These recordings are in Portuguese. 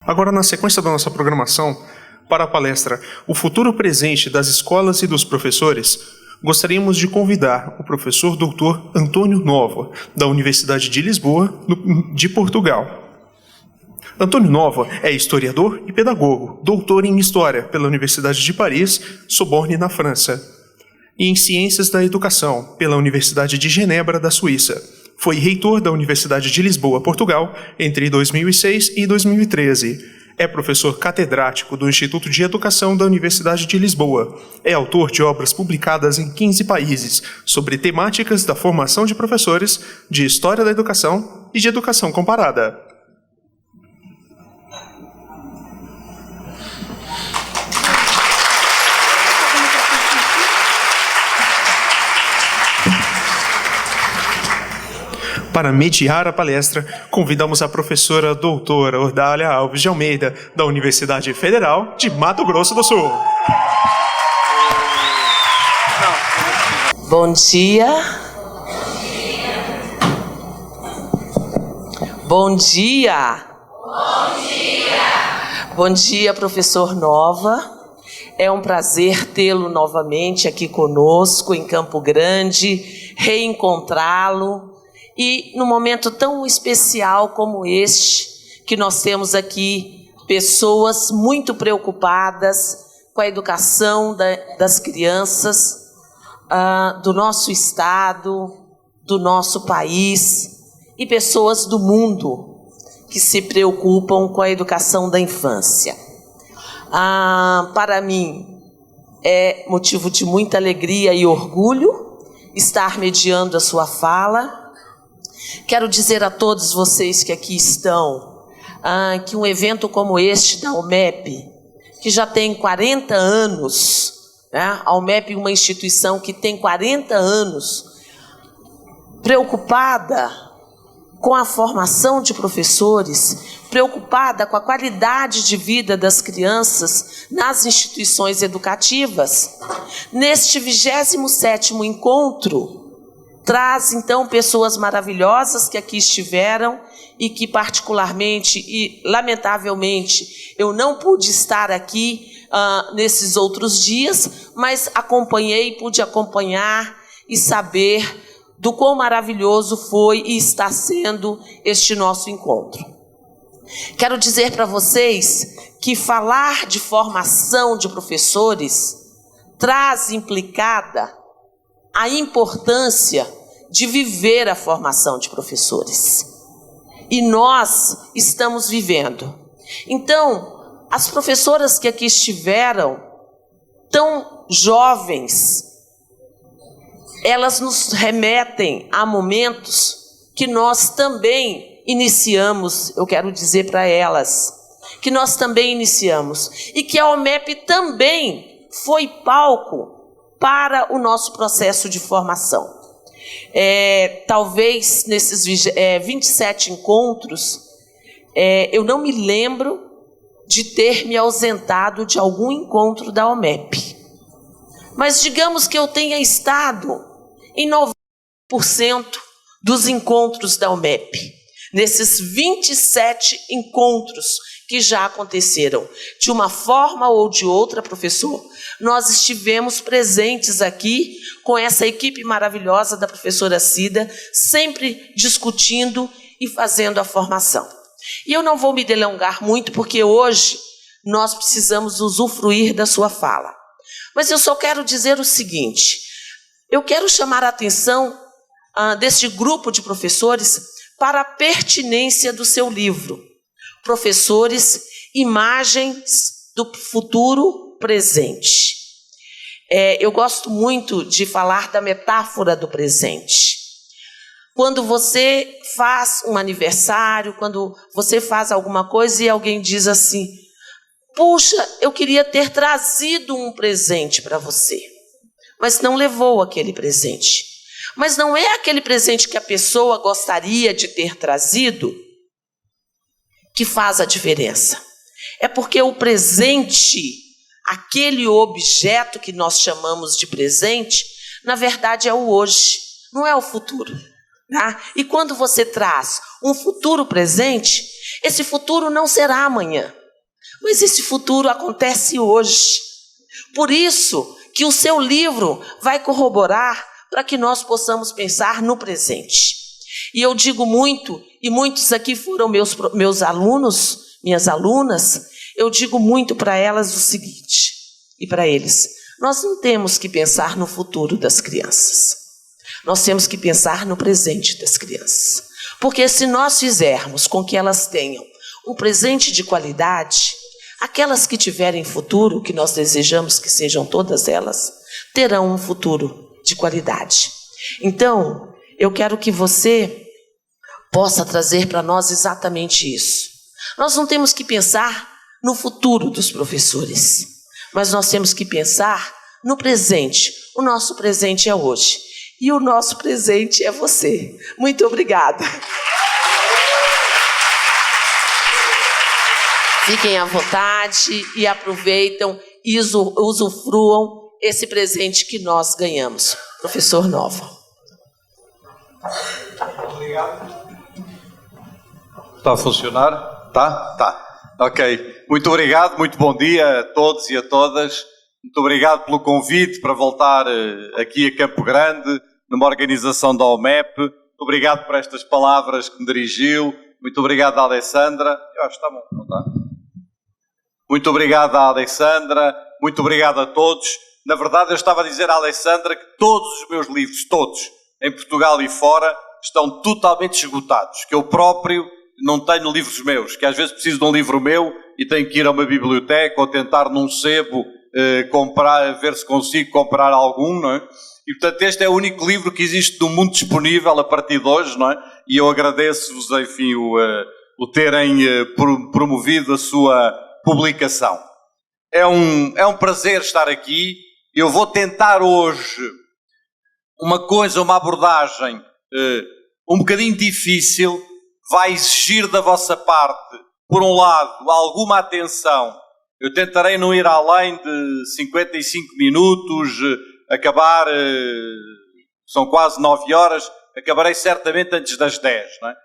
Agora, na sequência da nossa programação, para a palestra O Futuro Presente das Escolas e dos Professores, gostaríamos de convidar o professor Dr. Antônio Nova, da Universidade de Lisboa, de Portugal. Antônio Nova é historiador e pedagogo, doutor em História pela Universidade de Paris, Sorbonne, na França, e em Ciências da Educação pela Universidade de Genebra, da Suíça. Foi reitor da Universidade de Lisboa, Portugal, entre 2006 e 2013. É professor catedrático do Instituto de Educação da Universidade de Lisboa. É autor de obras publicadas em 15 países sobre temáticas da formação de professores, de história da educação e de educação comparada. Para mediar a palestra, convidamos a professora doutora Ordália Alves de Almeida, da Universidade Federal de Mato Grosso do Sul. Bom dia. Bom dia. Bom dia. Bom dia, professor Nova. É um prazer tê-lo novamente aqui conosco em Campo Grande, reencontrá-lo. E num momento tão especial como este, que nós temos aqui pessoas muito preocupadas com a educação das crianças, do nosso estado, do nosso país, e pessoas do mundo que se preocupam com a educação da infância. Para mim, é motivo de muita alegria e orgulho estar mediando a sua fala. Quero dizer a todos vocês que aqui estão, que um evento como este da UMEP, que já tem 40 anos, né? A UMEP é uma instituição que tem 40 anos, preocupada com a formação de professores, preocupada com a qualidade de vida das crianças nas instituições educativas. Neste 27º encontro, traz, então, pessoas maravilhosas que aqui estiveram e que, particularmente e lamentavelmente, eu não pude estar aqui nesses outros dias, mas pude acompanhar e saber do quão maravilhoso foi e está sendo este nosso encontro. Quero dizer para vocês que falar de formação de professores traz implicada a importância de viver a formação de professores. E nós estamos vivendo. Então, as professoras que aqui estiveram, tão jovens, elas nos remetem a momentos que nós também iniciamos, eu quero dizer para elas, que nós também iniciamos, e que a UMEP também foi palco para o nosso processo de formação. Talvez nesses 27 encontros, eu não me lembro de ter me ausentado de algum encontro da UMEP. Mas digamos que eu tenha estado em 90% dos encontros da UMEP. Nesses 27 encontros que já aconteceram, de uma forma ou de outra, professor, nós estivemos presentes aqui com essa equipe maravilhosa da professora Cida, sempre discutindo e fazendo a formação. E eu não vou me delongar muito, porque hoje nós precisamos usufruir da sua fala. Mas eu só quero dizer o seguinte: eu quero chamar a atenção deste grupo de professores para a pertinência do seu livro, Professores, Imagens do Futuro Presente. Eu gosto muito de falar da metáfora do presente. Quando você faz um aniversário, quando você faz alguma coisa e alguém diz assim: puxa, eu queria ter trazido um presente para você, mas não levou aquele presente. Mas não é aquele presente que a pessoa gostaria de ter trazido que faz a diferença. É porque o presente, aquele objeto que nós chamamos de presente, na verdade é o hoje, não é o futuro. Tá? E quando você traz um futuro presente, esse futuro não será amanhã, mas esse futuro acontece hoje. Por isso que o seu livro vai corroborar para que nós possamos pensar no presente. E eu digo muito, e muitos aqui foram meus alunos, minhas alunas, eu digo muito para elas o seguinte, e para eles: nós não temos que pensar no futuro das crianças. Nós temos que pensar no presente das crianças. Porque se nós fizermos com que elas tenham um presente de qualidade, aquelas que tiverem futuro, que nós desejamos que sejam todas elas, terão um futuro de qualidade. Então, eu quero que você possa trazer para nós exatamente isso. Nós não temos que pensar no futuro dos professores, mas nós temos que pensar no presente. O nosso presente é hoje. E o nosso presente é você. Muito obrigada. Fiquem à vontade e aproveitam e usufruam esse presente que nós ganhamos. Professor Nova. Obrigado. Está a funcionar? Tá. Ok. Muito obrigado, muito bom dia a todos e a todas. Muito obrigado pelo convite para voltar aqui a Campo Grande, numa organização da OMEP. Muito obrigado por estas palavras que me dirigiu. Muito obrigado à Alessandra. Eu acho que está bom, não está? Muito obrigado à Alessandra. Muito obrigado a todos. Na verdade, eu estava a dizer à Alessandra que todos os meus livros, todos, em Portugal e fora, estão totalmente esgotados. Que eu próprio não tenho livros meus. Que às vezes preciso de um livro meu e tenho que ir a uma biblioteca ou tentar num sebo comprar, ver se consigo comprar algum, não é? E portanto este é o único livro que existe no mundo disponível a partir de hoje, não é? E eu agradeço-vos, enfim, o terem promovido a sua publicação. É um prazer estar aqui. Eu vou tentar hoje uma abordagem um bocadinho difícil. Vai exigir da vossa parte, por um lado, alguma atenção. Eu tentarei não ir além de 55 minutos, acabar, são quase 9 horas, acabarei certamente antes das 10, não é?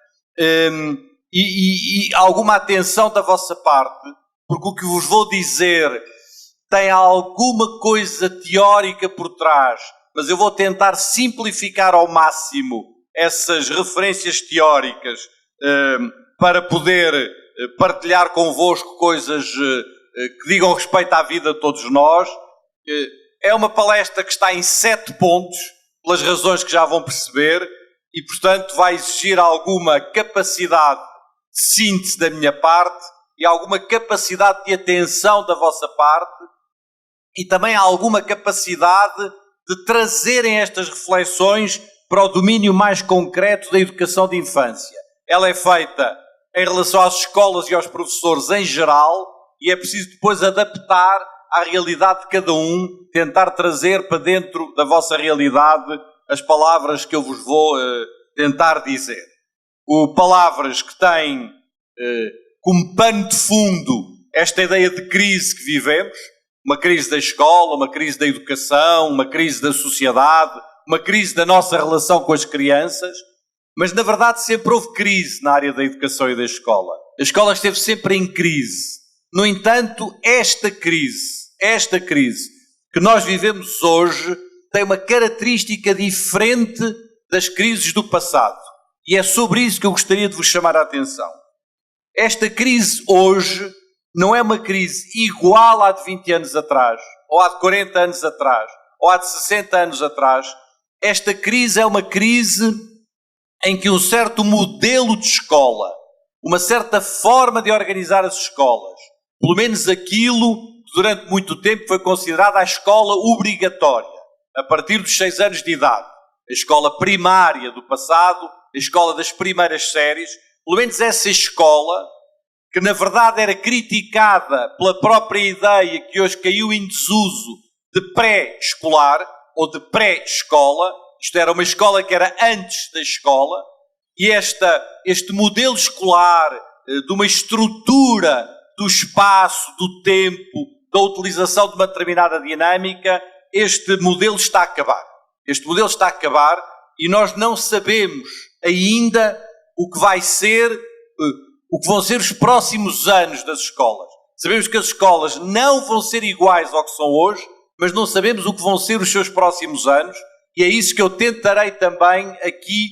E alguma atenção da vossa parte, porque o que vos vou dizer tem alguma coisa teórica por trás, mas eu vou tentar simplificar ao máximo essas referências teóricas para poder partilhar convosco coisas que digam respeito à vida de todos nós. É uma palestra que está em 7 pontos, pelas razões que já vão perceber, e portanto vai exigir alguma capacidade de síntese da minha parte e alguma capacidade de atenção da vossa parte e também alguma capacidade de trazerem estas reflexões para o domínio mais concreto da educação de infância. Ela é feita em relação às escolas e aos professores em geral e é preciso depois adaptar à realidade de cada um, tentar trazer para dentro da vossa realidade as palavras que eu vos vou tentar dizer. Palavras que têm como pano de fundo esta ideia de crise que vivemos, uma crise da escola, uma crise da educação, uma crise da sociedade, uma crise da nossa relação com as crianças, mas na verdade sempre houve crise na área da educação e da escola. A escola esteve sempre em crise. No entanto, esta crise que nós vivemos hoje tem uma característica diferente das crises do passado. E é sobre isso que eu gostaria de vos chamar a atenção. Esta crise hoje não é uma crise igual à de 20 anos atrás, ou à de 40 anos atrás, ou à de 60 anos atrás. Esta crise é uma crise em que um certo modelo de escola, uma certa forma de organizar as escolas, pelo menos aquilo que durante muito tempo foi considerada a escola obrigatória, a partir dos 6 anos de idade, a escola primária do passado, a escola das primeiras séries, pelo menos essa escola, que na verdade era criticada pela própria ideia que hoje caiu em desuso de pré-escolar ou de pré-escola, isto era uma escola que era antes da escola, e este modelo escolar de uma estrutura do espaço, do tempo, da utilização de uma determinada dinâmica, este modelo está a acabar. Este modelo está a acabar e nós não sabemos ainda o que vai ser, o que vão ser os próximos anos das escolas. Sabemos que as escolas não vão ser iguais ao que são hoje, mas não sabemos o que vão ser os seus próximos anos, e é isso que eu tentarei também aqui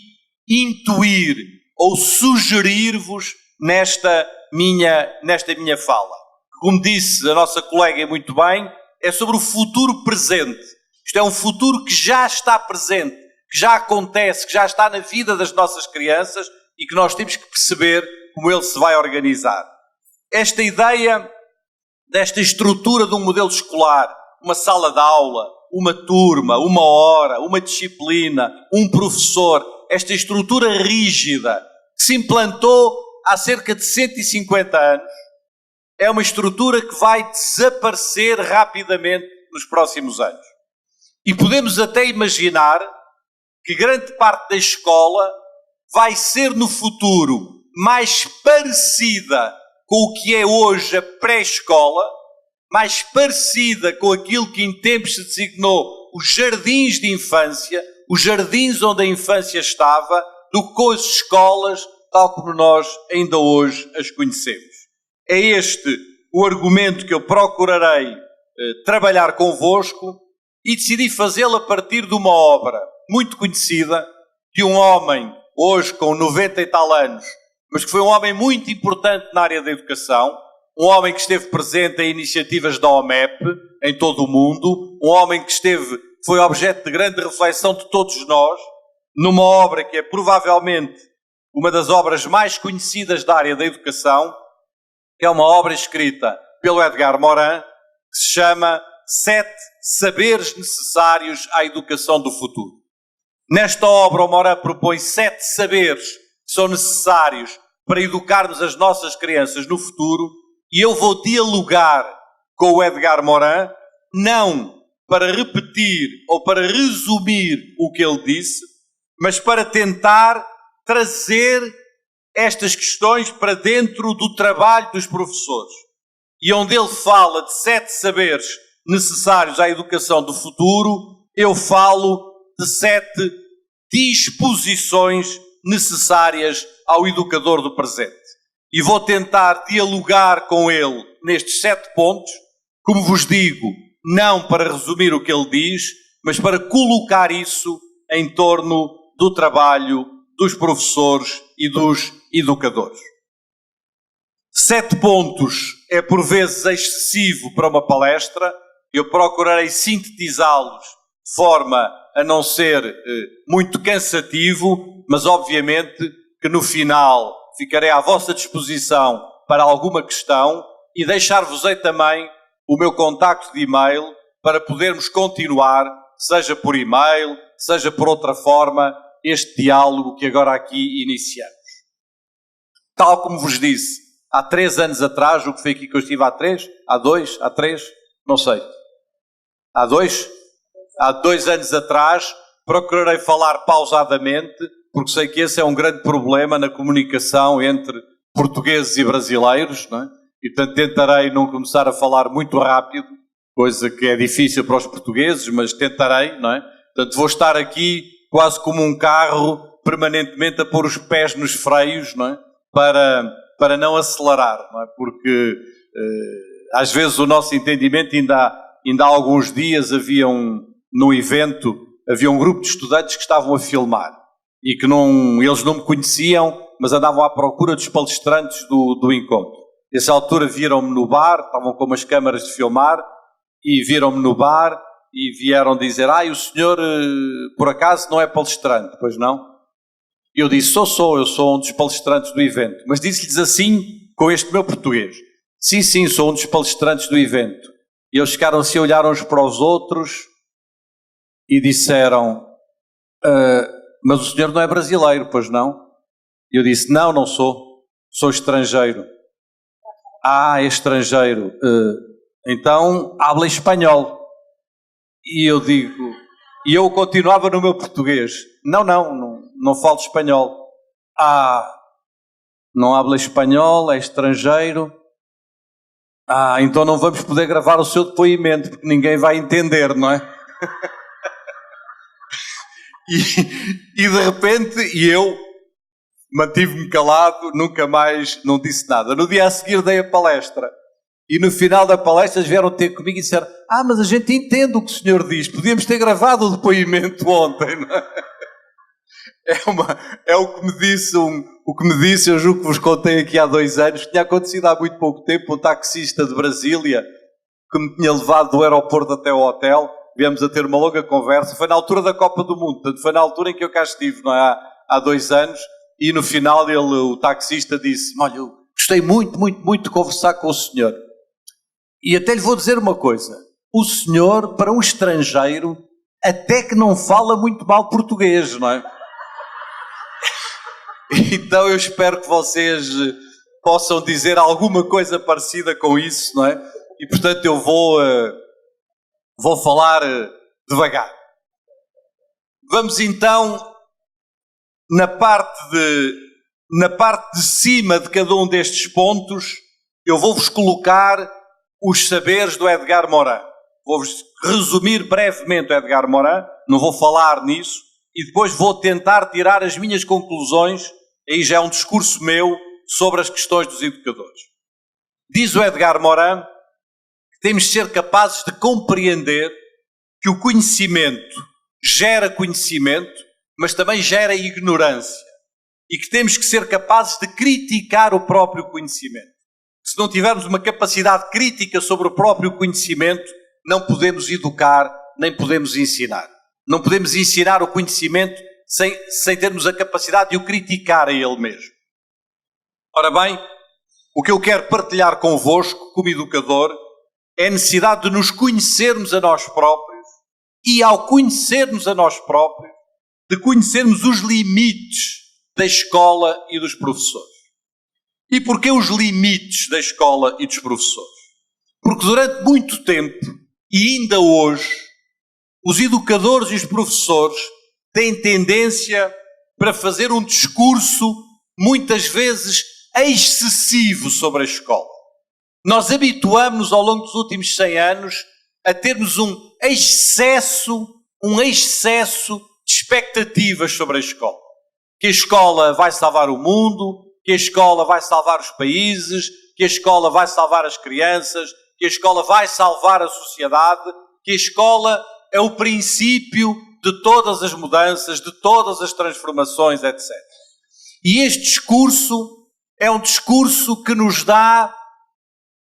intuir ou sugerir-vos nesta minha fala. Como disse a nossa colega muito bem, é sobre o futuro presente. Isto é um futuro que já está presente, que já acontece, que já está na vida das nossas crianças e que nós temos que perceber como ele se vai organizar. Esta ideia desta estrutura de um modelo escolar, uma sala de aula, uma turma, uma hora, uma disciplina, um professor, esta estrutura rígida que se implantou há cerca de 150 anos, é uma estrutura que vai desaparecer rapidamente nos próximos anos. E podemos até imaginar que grande parte da escola vai ser no futuro mais parecida com o que é hoje a pré-escola, mais parecida com aquilo que em tempos se designou os jardins de infância, os jardins onde a infância estava, do que com as escolas, tal como nós ainda hoje as conhecemos. É este o argumento que eu procurarei trabalhar convosco e decidi fazê-lo a partir de uma obra muito conhecida de um homem, hoje com 90 e tal anos, mas que foi um homem muito importante na área da educação, um homem que esteve presente em iniciativas da OMEP em todo o mundo, um homem que foi objeto de grande reflexão de todos nós, numa obra que é provavelmente uma das obras mais conhecidas da área da educação, que é uma obra escrita pelo Edgar Morin, que se chama 7 Saberes Necessários à Educação do Futuro. Nesta obra, o Morin propõe 7 saberes que são necessários para educarmos as nossas crianças no futuro, e eu vou dialogar com o Edgar Morin, não para repetir ou para resumir o que ele disse, mas para tentar trazer estas questões para dentro do trabalho dos professores. E onde ele fala de 7 saberes necessários à educação do futuro, eu falo de 7 disposições necessárias ao educador do presente. E vou tentar dialogar com ele nestes 7 pontos, como vos digo, não para resumir o que ele diz, mas para colocar isso em torno do trabalho dos professores e dos educadores. 7 pontos é por vezes excessivo para uma palestra, eu procurarei sintetizá-los de forma a não ser muito cansativo, mas obviamente que no final ficarei à vossa disposição para alguma questão e deixar-vos-ei também o meu contacto de e-mail para podermos continuar, seja por e-mail, seja por outra forma, este diálogo que agora aqui iniciamos. Tal como vos disse, há 3 anos atrás, o que foi aqui que eu estive há 3? Há 2? Há 3? Não sei. Há 2? Há 2 anos atrás, procurarei falar pausadamente, porque sei que esse é um grande problema na comunicação entre portugueses e brasileiros, não é? E portanto tentarei não começar a falar muito rápido, coisa que é difícil para os portugueses, mas tentarei, não é? Portanto vou estar aqui quase como um carro, permanentemente a pôr os pés nos freios, não é? Para não acelerar, não é? Porque às vezes o nosso entendimento, ainda há alguns dias num evento, havia um grupo de estudantes que estavam a filmar e que eles não me conheciam, mas andavam à procura dos palestrantes do encontro. Nessa altura viram-me no bar, estavam com umas câmaras de filmar, e viram-me no bar e vieram dizer: o senhor por acaso não é palestrante, pois não? E eu disse: eu sou um dos palestrantes do evento. Mas disse-lhes assim, com este meu português: sim, sou um dos palestrantes do evento. E eles ficaram-se a olhar uns para os outros e disseram: mas o senhor não é brasileiro, pois não? E eu disse: não sou estrangeiro. É estrangeiro. Então, habla espanhol. E eu continuava no meu português: não falo espanhol. Não habla espanhol, é estrangeiro. Então não vamos poder gravar o seu depoimento, porque ninguém vai entender, não é? E de repente, eu mantive-me calado, nunca mais não disse nada. No dia a seguir dei a palestra. E no final da palestra eles vieram ter comigo e disseram: mas a gente entende o que o senhor diz, podíamos ter gravado o depoimento ontem, não é? É o que me disse, eu julgo que vos contei aqui há 2 anos, tinha acontecido há muito pouco tempo, um taxista de Brasília que me tinha levado do aeroporto até o hotel, viemos a ter uma longa conversa, foi na altura da Copa do Mundo, portanto foi na altura em que eu cá estive, não é? Há 2 anos, e no final o taxista disse: olha, eu gostei muito, muito, muito de conversar com o senhor. E até lhe vou dizer uma coisa, o senhor, para um estrangeiro, até que não fala muito mal português, não é? Então eu espero que vocês possam dizer alguma coisa parecida com isso, não é? E portanto eu vou falar devagar. Vamos então na parte de cima de cada um destes pontos, eu vou-vos colocar os saberes do Edgar Morin. Vou-vos resumir brevemente o Edgar Morin, não vou falar nisso, e depois vou tentar tirar as minhas conclusões. Aí já é um discurso meu sobre as questões dos educadores. Diz o Edgar Morin que temos de ser capazes de compreender que o conhecimento gera conhecimento, mas também gera ignorância. E que temos que ser capazes de criticar o próprio conhecimento. Se não tivermos uma capacidade crítica sobre o próprio conhecimento, não podemos educar, nem podemos ensinar. Não podemos ensinar o conhecimento sem termos a capacidade de o criticar a ele mesmo. Ora bem, o que eu quero partilhar convosco, como educador, é a necessidade de nos conhecermos a nós próprios e, ao conhecermos a nós próprios, de conhecermos os limites da escola e dos professores. E porquê os limites da escola e dos professores? Porque durante muito tempo, e ainda hoje, os educadores e os professores têm tendência para fazer um discurso, muitas vezes, excessivo sobre a escola. Nós habituamos-nos ao longo dos últimos 100 anos a termos um excesso de expectativas sobre a escola. Que a escola vai salvar o mundo, que a escola vai salvar os países, que a escola vai salvar as crianças, que a escola vai salvar a sociedade, que a escola é o princípio de todas as mudanças, de todas as transformações, etc. E este discurso é um discurso que nos dá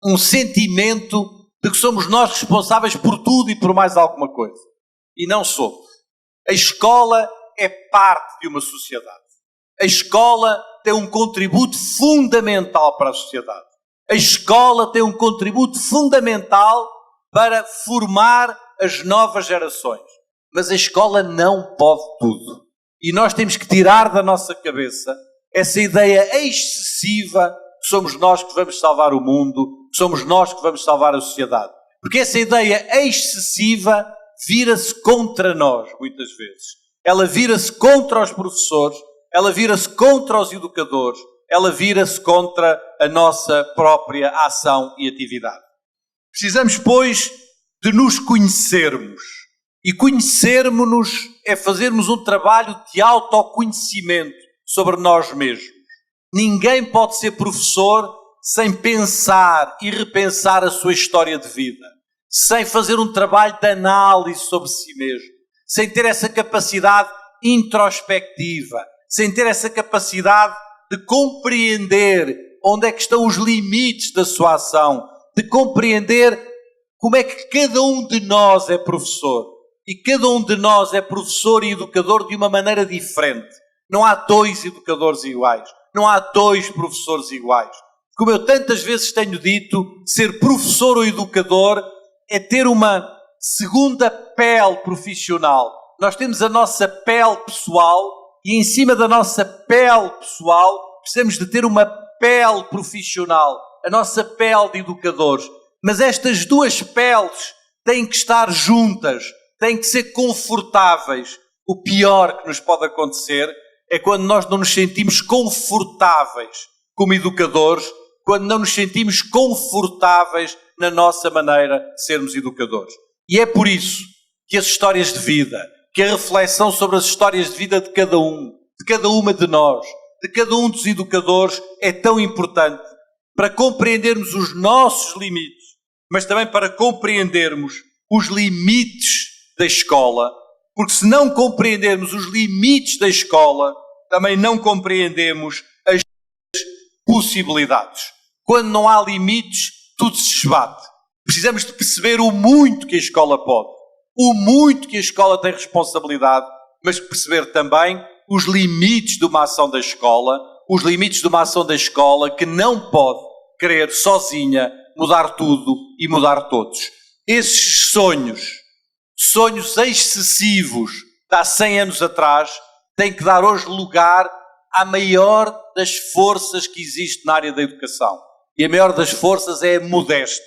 um sentimento de que somos nós responsáveis por tudo e por mais alguma coisa. E não somos. A escola é parte de uma sociedade. A escola tem um contributo fundamental para a sociedade. A escola tem um contributo fundamental para formar as novas gerações. Mas a escola não pode tudo. E nós temos que tirar da nossa cabeça essa ideia excessiva que somos nós que vamos salvar o mundo, que somos nós que vamos salvar a sociedade. Porque essa ideia excessiva vira-se contra nós, muitas vezes. Ela vira-se contra os professores, ela vira-se contra os educadores, ela vira-se contra a nossa própria ação e atividade. Precisamos, pois, de nos conhecermos. E conhecermos-nos é fazermos um trabalho de autoconhecimento sobre nós mesmos. Ninguém pode ser professor sem pensar e repensar a sua história de vida, sem fazer um trabalho de análise sobre si mesmo, sem ter essa capacidade introspectiva, sem ter essa capacidade de compreender onde é que estão os limites da sua ação, de compreender como é que cada um de nós é professor. E cada um de nós é professor e educador de uma maneira diferente. Não há 2 educadores iguais. Não há 2 professores iguais. Como eu tantas vezes tenho dito, ser professor ou educador é ter uma segunda pele profissional. Nós temos a nossa pele pessoal e em cima da nossa pele pessoal precisamos de ter uma pele profissional. A nossa pele de educadores. Mas estas 2 peles têm que estar juntas. Têm que ser confortáveis. O pior que nos pode acontecer é quando nós não nos sentimos confortáveis como educadores, quando não nos sentimos confortáveis na nossa maneira de sermos educadores. E é por isso que as histórias de vida, que a reflexão sobre as histórias de vida de cada um, de cada uma de nós, de cada um dos educadores é tão importante para compreendermos os nossos limites, mas também para compreendermos os limites da escola, porque se não compreendermos os limites da escola, também não compreendemos as possibilidades. Quando não há limites, tudo se esbate. Precisamos de perceber o muito que a escola pode, o muito que a escola tem responsabilidade, mas perceber também os limites de uma ação da escola, os limites de uma ação da escola que não pode querer sozinha mudar tudo e mudar todos. Esses sonhos excessivos de há 100 anos atrás, têm que dar hoje lugar à maior das forças que existe na área da educação. E a maior das forças é a modéstia.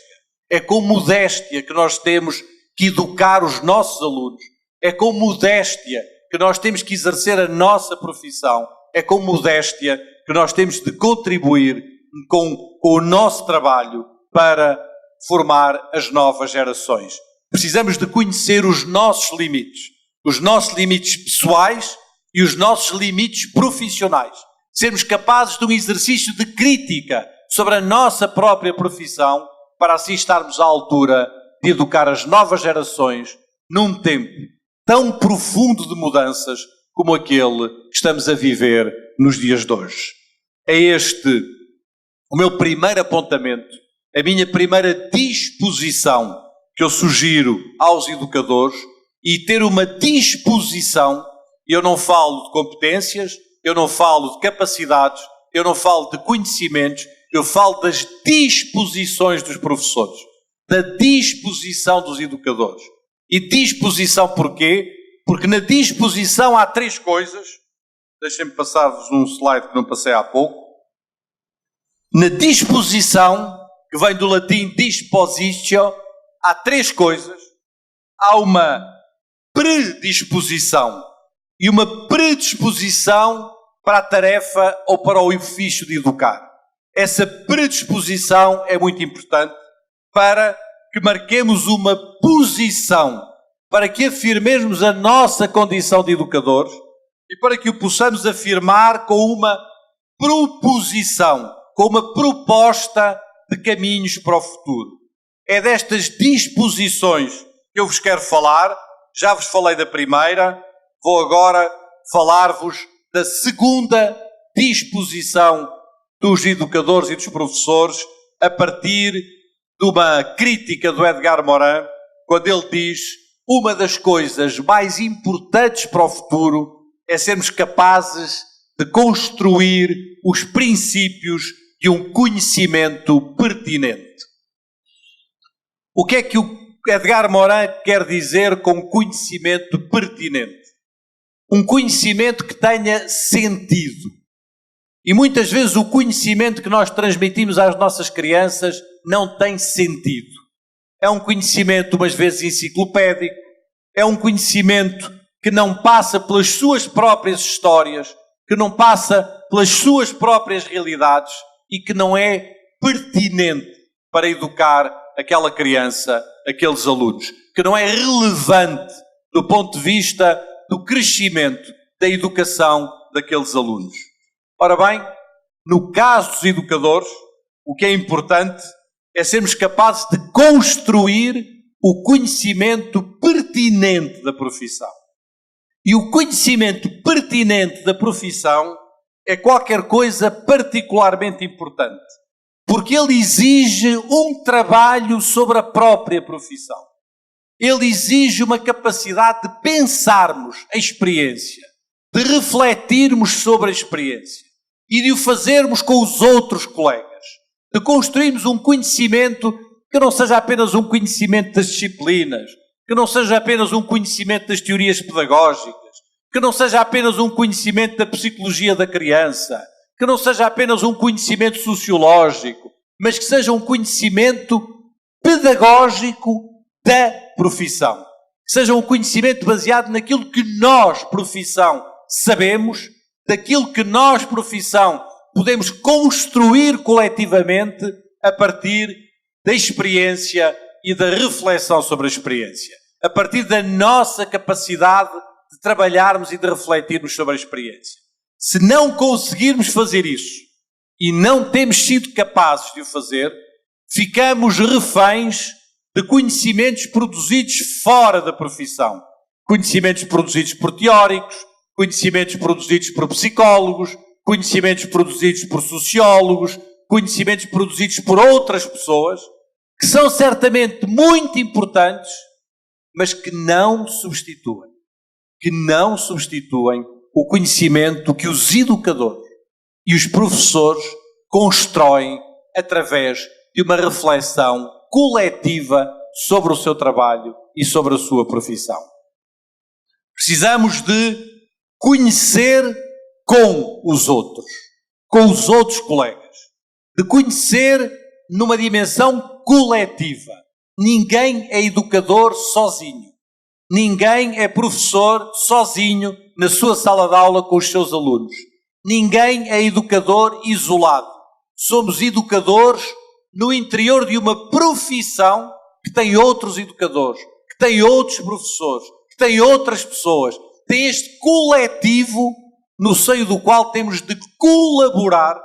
É com modéstia que nós temos que educar os nossos alunos. É com modéstia que nós temos que exercer a nossa profissão. É com modéstia que nós temos de contribuir com o nosso trabalho para formar as novas gerações. Precisamos de conhecer os nossos limites pessoais e os nossos limites profissionais. Sermos capazes de um exercício de crítica sobre a nossa própria profissão, para assim estarmos à altura de educar as novas gerações num tempo tão profundo de mudanças como aquele que estamos a viver nos dias de hoje. É este o meu primeiro apontamento, a minha primeira disposição que eu sugiro aos educadores, e ter uma disposição. Eu não falo de competências, eu não falo de capacidades, eu não falo de conhecimentos, eu falo das disposições dos professores, da disposição dos educadores. E disposição porquê? Porque na disposição há 3 coisas. Deixem-me passar-vos um slide que não passei há pouco. Na disposição, que vem do latim dispositio, há 3 coisas. Há uma predisposição e uma predisposição para a tarefa ou para o ofício de educar. Essa predisposição é muito importante para que marquemos uma posição, para que afirmemos a nossa condição de educadores e para que o possamos afirmar com uma proposição, com uma proposta de caminhos para o futuro. É destas disposições que eu vos quero falar. Já vos falei da primeira, vou agora falar-vos da segunda disposição dos educadores e dos professores, a partir de uma crítica do Edgar Morin, quando ele diz: uma das coisas mais importantes para o futuro é sermos capazes de construir os princípios de um conhecimento pertinente. O que é que o Edgar Morin quer dizer com conhecimento pertinente? Um conhecimento que tenha sentido. E muitas vezes o conhecimento que nós transmitimos às nossas crianças não tem sentido. É um conhecimento, umas vezes, enciclopédico. É um conhecimento que não passa pelas suas próprias histórias, que não passa pelas suas próprias realidades e que não é pertinente para educar aquela criança, aqueles alunos, que não é relevante do ponto de vista do crescimento, da educação daqueles alunos. Ora bem, no caso dos educadores, o que é importante é sermos capazes de construir o conhecimento pertinente da profissão. E o conhecimento pertinente da profissão é qualquer coisa particularmente importante, porque ele exige um trabalho sobre a própria profissão. Ele exige uma capacidade de pensarmos a experiência, de refletirmos sobre a experiência e de o fazermos com os outros colegas, de construirmos um conhecimento que não seja apenas um conhecimento das disciplinas, que não seja apenas um conhecimento das teorias pedagógicas, que não seja apenas um conhecimento da psicologia da criança, que não seja apenas um conhecimento sociológico, mas que seja um conhecimento pedagógico da profissão. Que seja um conhecimento baseado naquilo que nós, profissão, sabemos, daquilo que nós, profissão, podemos construir coletivamente a partir da experiência e da reflexão sobre a experiência. A partir da nossa capacidade de trabalharmos e de refletirmos sobre a experiência. Se não conseguirmos fazer isso, e não temos sido capazes de o fazer, ficamos reféns de conhecimentos produzidos fora da profissão. Conhecimentos produzidos por teóricos, conhecimentos produzidos por psicólogos, conhecimentos produzidos por sociólogos, conhecimentos produzidos por outras pessoas, que são certamente muito importantes, mas que não substituem o conhecimento que os educadores e os professores constroem através de uma reflexão coletiva sobre o seu trabalho e sobre a sua profissão. Precisamos de conhecer com os outros colegas, de conhecer numa dimensão coletiva. Ninguém é educador sozinho. Ninguém é professor sozinho na sua sala de aula com os seus alunos. Ninguém é educador isolado. Somos educadores no interior de uma profissão que tem outros educadores, que tem outros professores, que tem outras pessoas. Tem este coletivo no seio do qual temos de colaborar,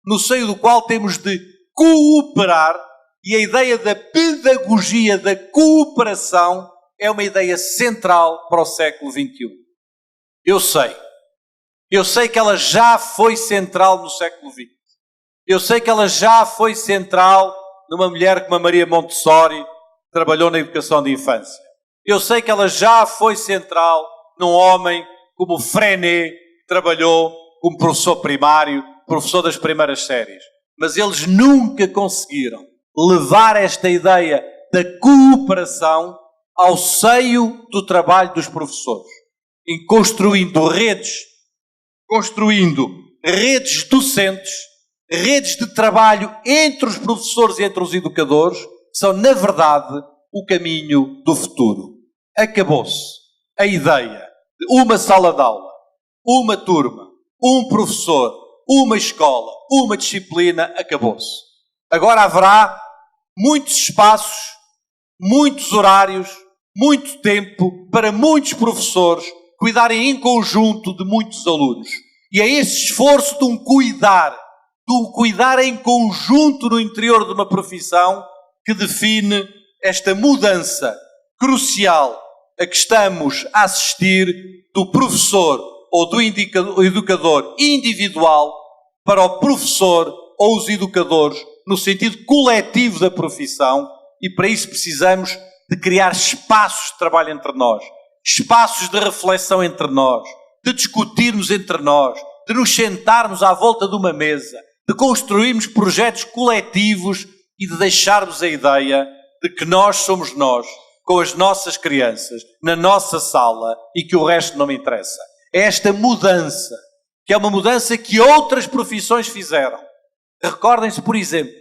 no seio do qual temos de cooperar, e a ideia da pedagogia da cooperação é uma ideia central para o século XXI. Eu sei que ela já foi central no século XX. Eu sei que ela já foi central numa mulher como a Maria Montessori, que trabalhou na educação de infância. Eu sei que ela já foi central num homem como Freinet, que trabalhou como professor primário, professor das primeiras séries. Mas eles nunca conseguiram levar esta ideia da cooperação ao seio do trabalho dos professores, em construindo redes docentes, redes de trabalho entre os professores e entre os educadores, que são, na verdade, o caminho do futuro. Acabou-se a ideia de uma sala de aula, uma turma, um professor, uma escola, uma disciplina, acabou-se. Agora haverá muitos espaços, muitos horários, muito tempo para muitos professores cuidarem em conjunto de muitos alunos. E é esse esforço de um cuidar em conjunto no interior de uma profissão que define esta mudança crucial a que estamos a assistir do professor ou do educador individual para o professor ou os educadores no sentido coletivo da profissão, e para isso precisamos de criar espaços de trabalho entre nós, espaços de reflexão entre nós, de discutirmos entre nós, de nos sentarmos à volta de uma mesa, de construirmos projetos coletivos e de deixarmos a ideia de que nós somos nós, com as nossas crianças, na nossa sala, e que o resto não me interessa. É esta mudança, que é uma mudança que outras profissões fizeram. Recordem-se, por exemplo,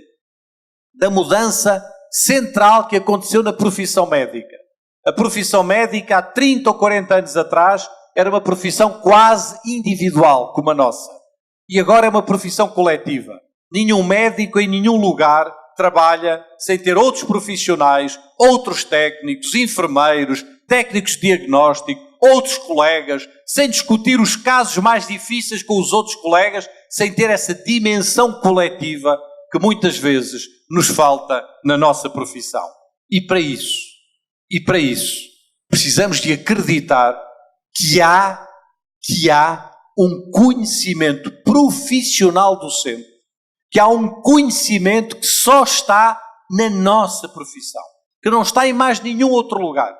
da mudança central que aconteceu na profissão médica. A profissão médica, há 30 ou 40 anos atrás, era uma profissão quase individual, como a nossa. E agora é uma profissão coletiva. Nenhum médico em nenhum lugar trabalha sem ter outros profissionais, outros técnicos, enfermeiros, técnicos de diagnóstico, outros colegas, sem discutir os casos mais difíceis com os outros colegas, sem ter essa dimensão coletiva que muitas vezes nos falta na nossa profissão. E para isso, precisamos de acreditar que há um conhecimento profissional docente, que há um conhecimento que só está na nossa profissão, que não está em mais nenhum outro lugar,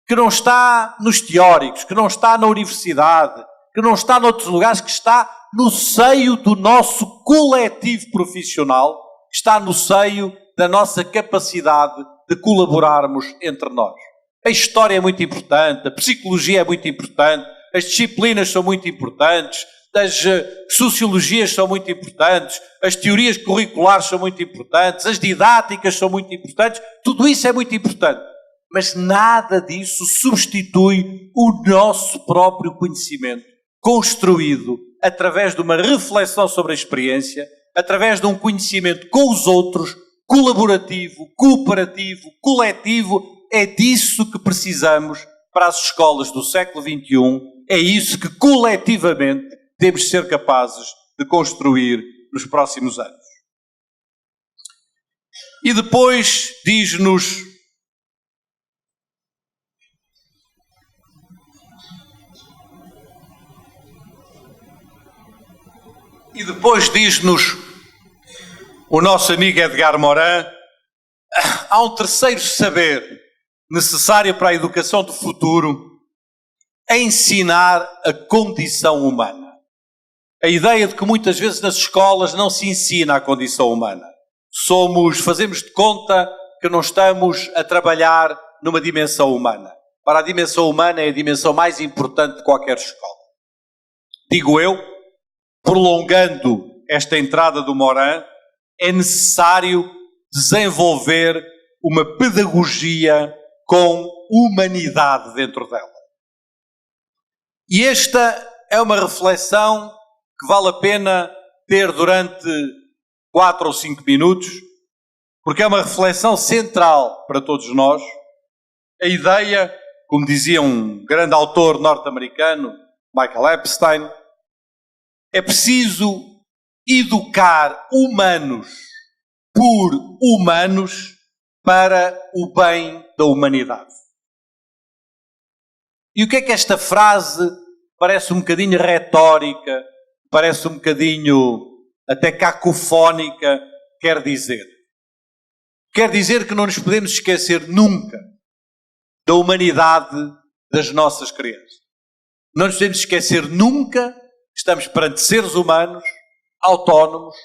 que não está nos teóricos, que não está na universidade, que não está noutros lugares, que está no seio do nosso coletivo profissional, que está no seio da nossa capacidade de colaborarmos entre nós. A história é muito importante, a psicologia é muito importante, as disciplinas são muito importantes, as sociologias são muito importantes, as teorias curriculares são muito importantes, as didáticas são muito importantes, tudo isso é muito importante. Mas nada disso substitui o nosso próprio conhecimento, construído através de uma reflexão sobre a experiência, através de um conhecimento com os outros, colaborativo, cooperativo, coletivo. É disso que precisamos para as escolas do século XXI, é isso que coletivamente temos de ser capazes de construir nos próximos anos. E depois diz-nos o nosso amigo Edgar Morin, há um terceiro saber necessário para a educação do futuro: ensinar a condição humana. A ideia de que muitas vezes nas escolas não se ensina a condição humana. Fazemos de conta que não estamos a trabalhar numa dimensão humana. Para a dimensão humana é a dimensão mais importante de qualquer escola. Digo eu, prolongando esta entrada do Morin, é necessário desenvolver uma pedagogia com humanidade dentro dela. E esta é uma reflexão que vale a pena ter durante 4 ou 5 minutos, porque é uma reflexão central para todos nós. A ideia, como dizia um grande autor norte-americano, Michael Epstein, é preciso educar humanos por humanos para o bem da humanidade. E o que é que esta frase parece um bocadinho retórica, parece um bocadinho até cacofónica, quer dizer? Quer dizer que não nos podemos esquecer nunca da humanidade das nossas crianças. Não nos podemos esquecer nunca que estamos perante seres humanos, autónomos,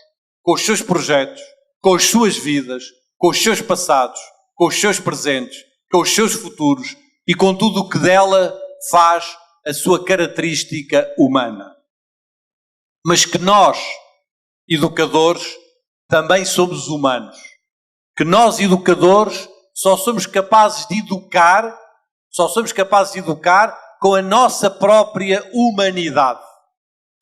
com os seus projetos, com as suas vidas, com os seus passados, com os seus presentes, com os seus futuros e com tudo o que dela faz a sua característica humana. Mas que nós, educadores, também somos humanos. Que nós, educadores, só somos capazes de educar com a nossa própria humanidade.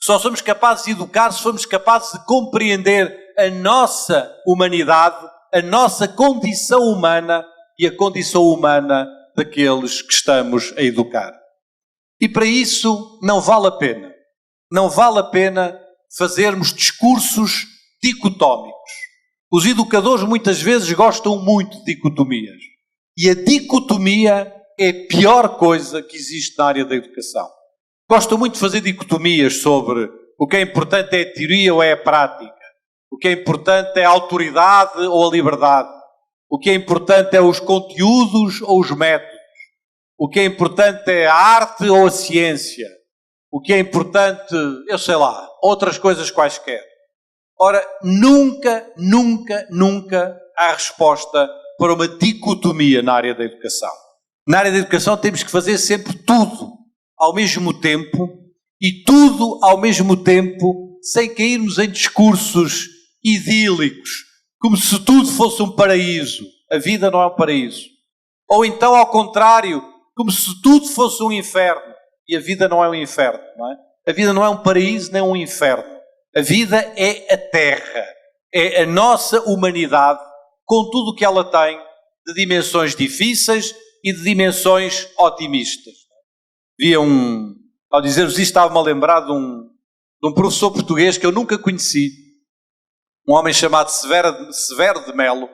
Só somos capazes de educar se formos capazes de compreender a nossa humanidade, a nossa condição humana e a condição humana daqueles que estamos a educar. E para isso não vale a pena fazermos discursos dicotómicos. Os educadores muitas vezes gostam muito de dicotomias. E a dicotomia é a pior coisa que existe na área da educação. Gostam muito de fazer dicotomias sobre o que é importante é a teoria ou é a prática. O que é importante é a autoridade ou a liberdade. O que é importante é os conteúdos ou os métodos. O que é importante é a arte ou a ciência. O que é importante, eu sei lá, outras coisas quaisquer. Ora, nunca há resposta para uma dicotomia na área da educação. Na área da educação temos que fazer sempre tudo ao mesmo tempo e tudo ao mesmo tempo sem cairmos em discursos idílicos, como se tudo fosse um paraíso. A vida não é um paraíso. Ou então, ao contrário, como se tudo fosse um inferno. E a vida não é um inferno, não é? A vida não é um paraíso nem um inferno. A vida é a terra. É a nossa humanidade com tudo o que ela tem de dimensões difíceis e de dimensões otimistas. Ao dizer-vos isto, estava-me a lembrar de um professor português que eu nunca conheci, um homem chamado Severo de Melo,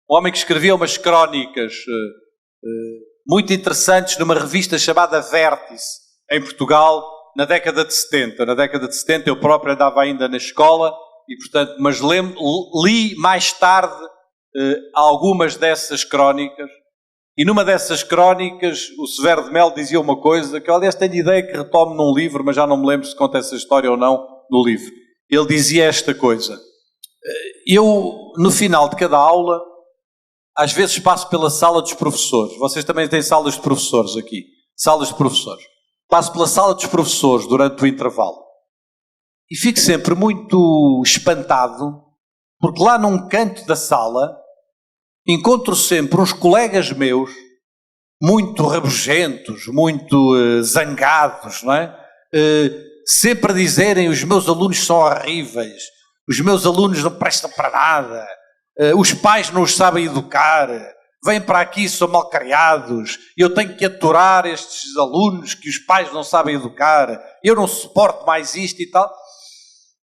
um homem que escrevia umas crónicas muito interessantes numa revista chamada Vértice, em Portugal, na década de 70. Na década de 70 eu próprio andava ainda na escola, e portanto, mas li mais tarde algumas dessas crónicas, e numa dessas crónicas o Severo de Melo dizia uma coisa, que eu aliás tenho ideia que retomo num livro, mas já não me lembro se conta essa história ou não no livro. Ele dizia esta coisa: eu, no final de cada aula, às vezes passo pela sala dos professores. Vocês também têm salas de professores aqui. Salas de professores. Passo pela sala dos professores durante o intervalo. E fico sempre muito espantado, porque lá num canto da sala encontro sempre uns colegas meus, muito rabugentos, muito zangados, não é? Sempre a dizerem: os meus alunos são horríveis, os meus alunos não prestam para nada, os pais não os sabem educar, vêm para aqui, são malcriados, eu tenho que aturar estes alunos que os pais não sabem educar, eu não suporto mais isto e tal.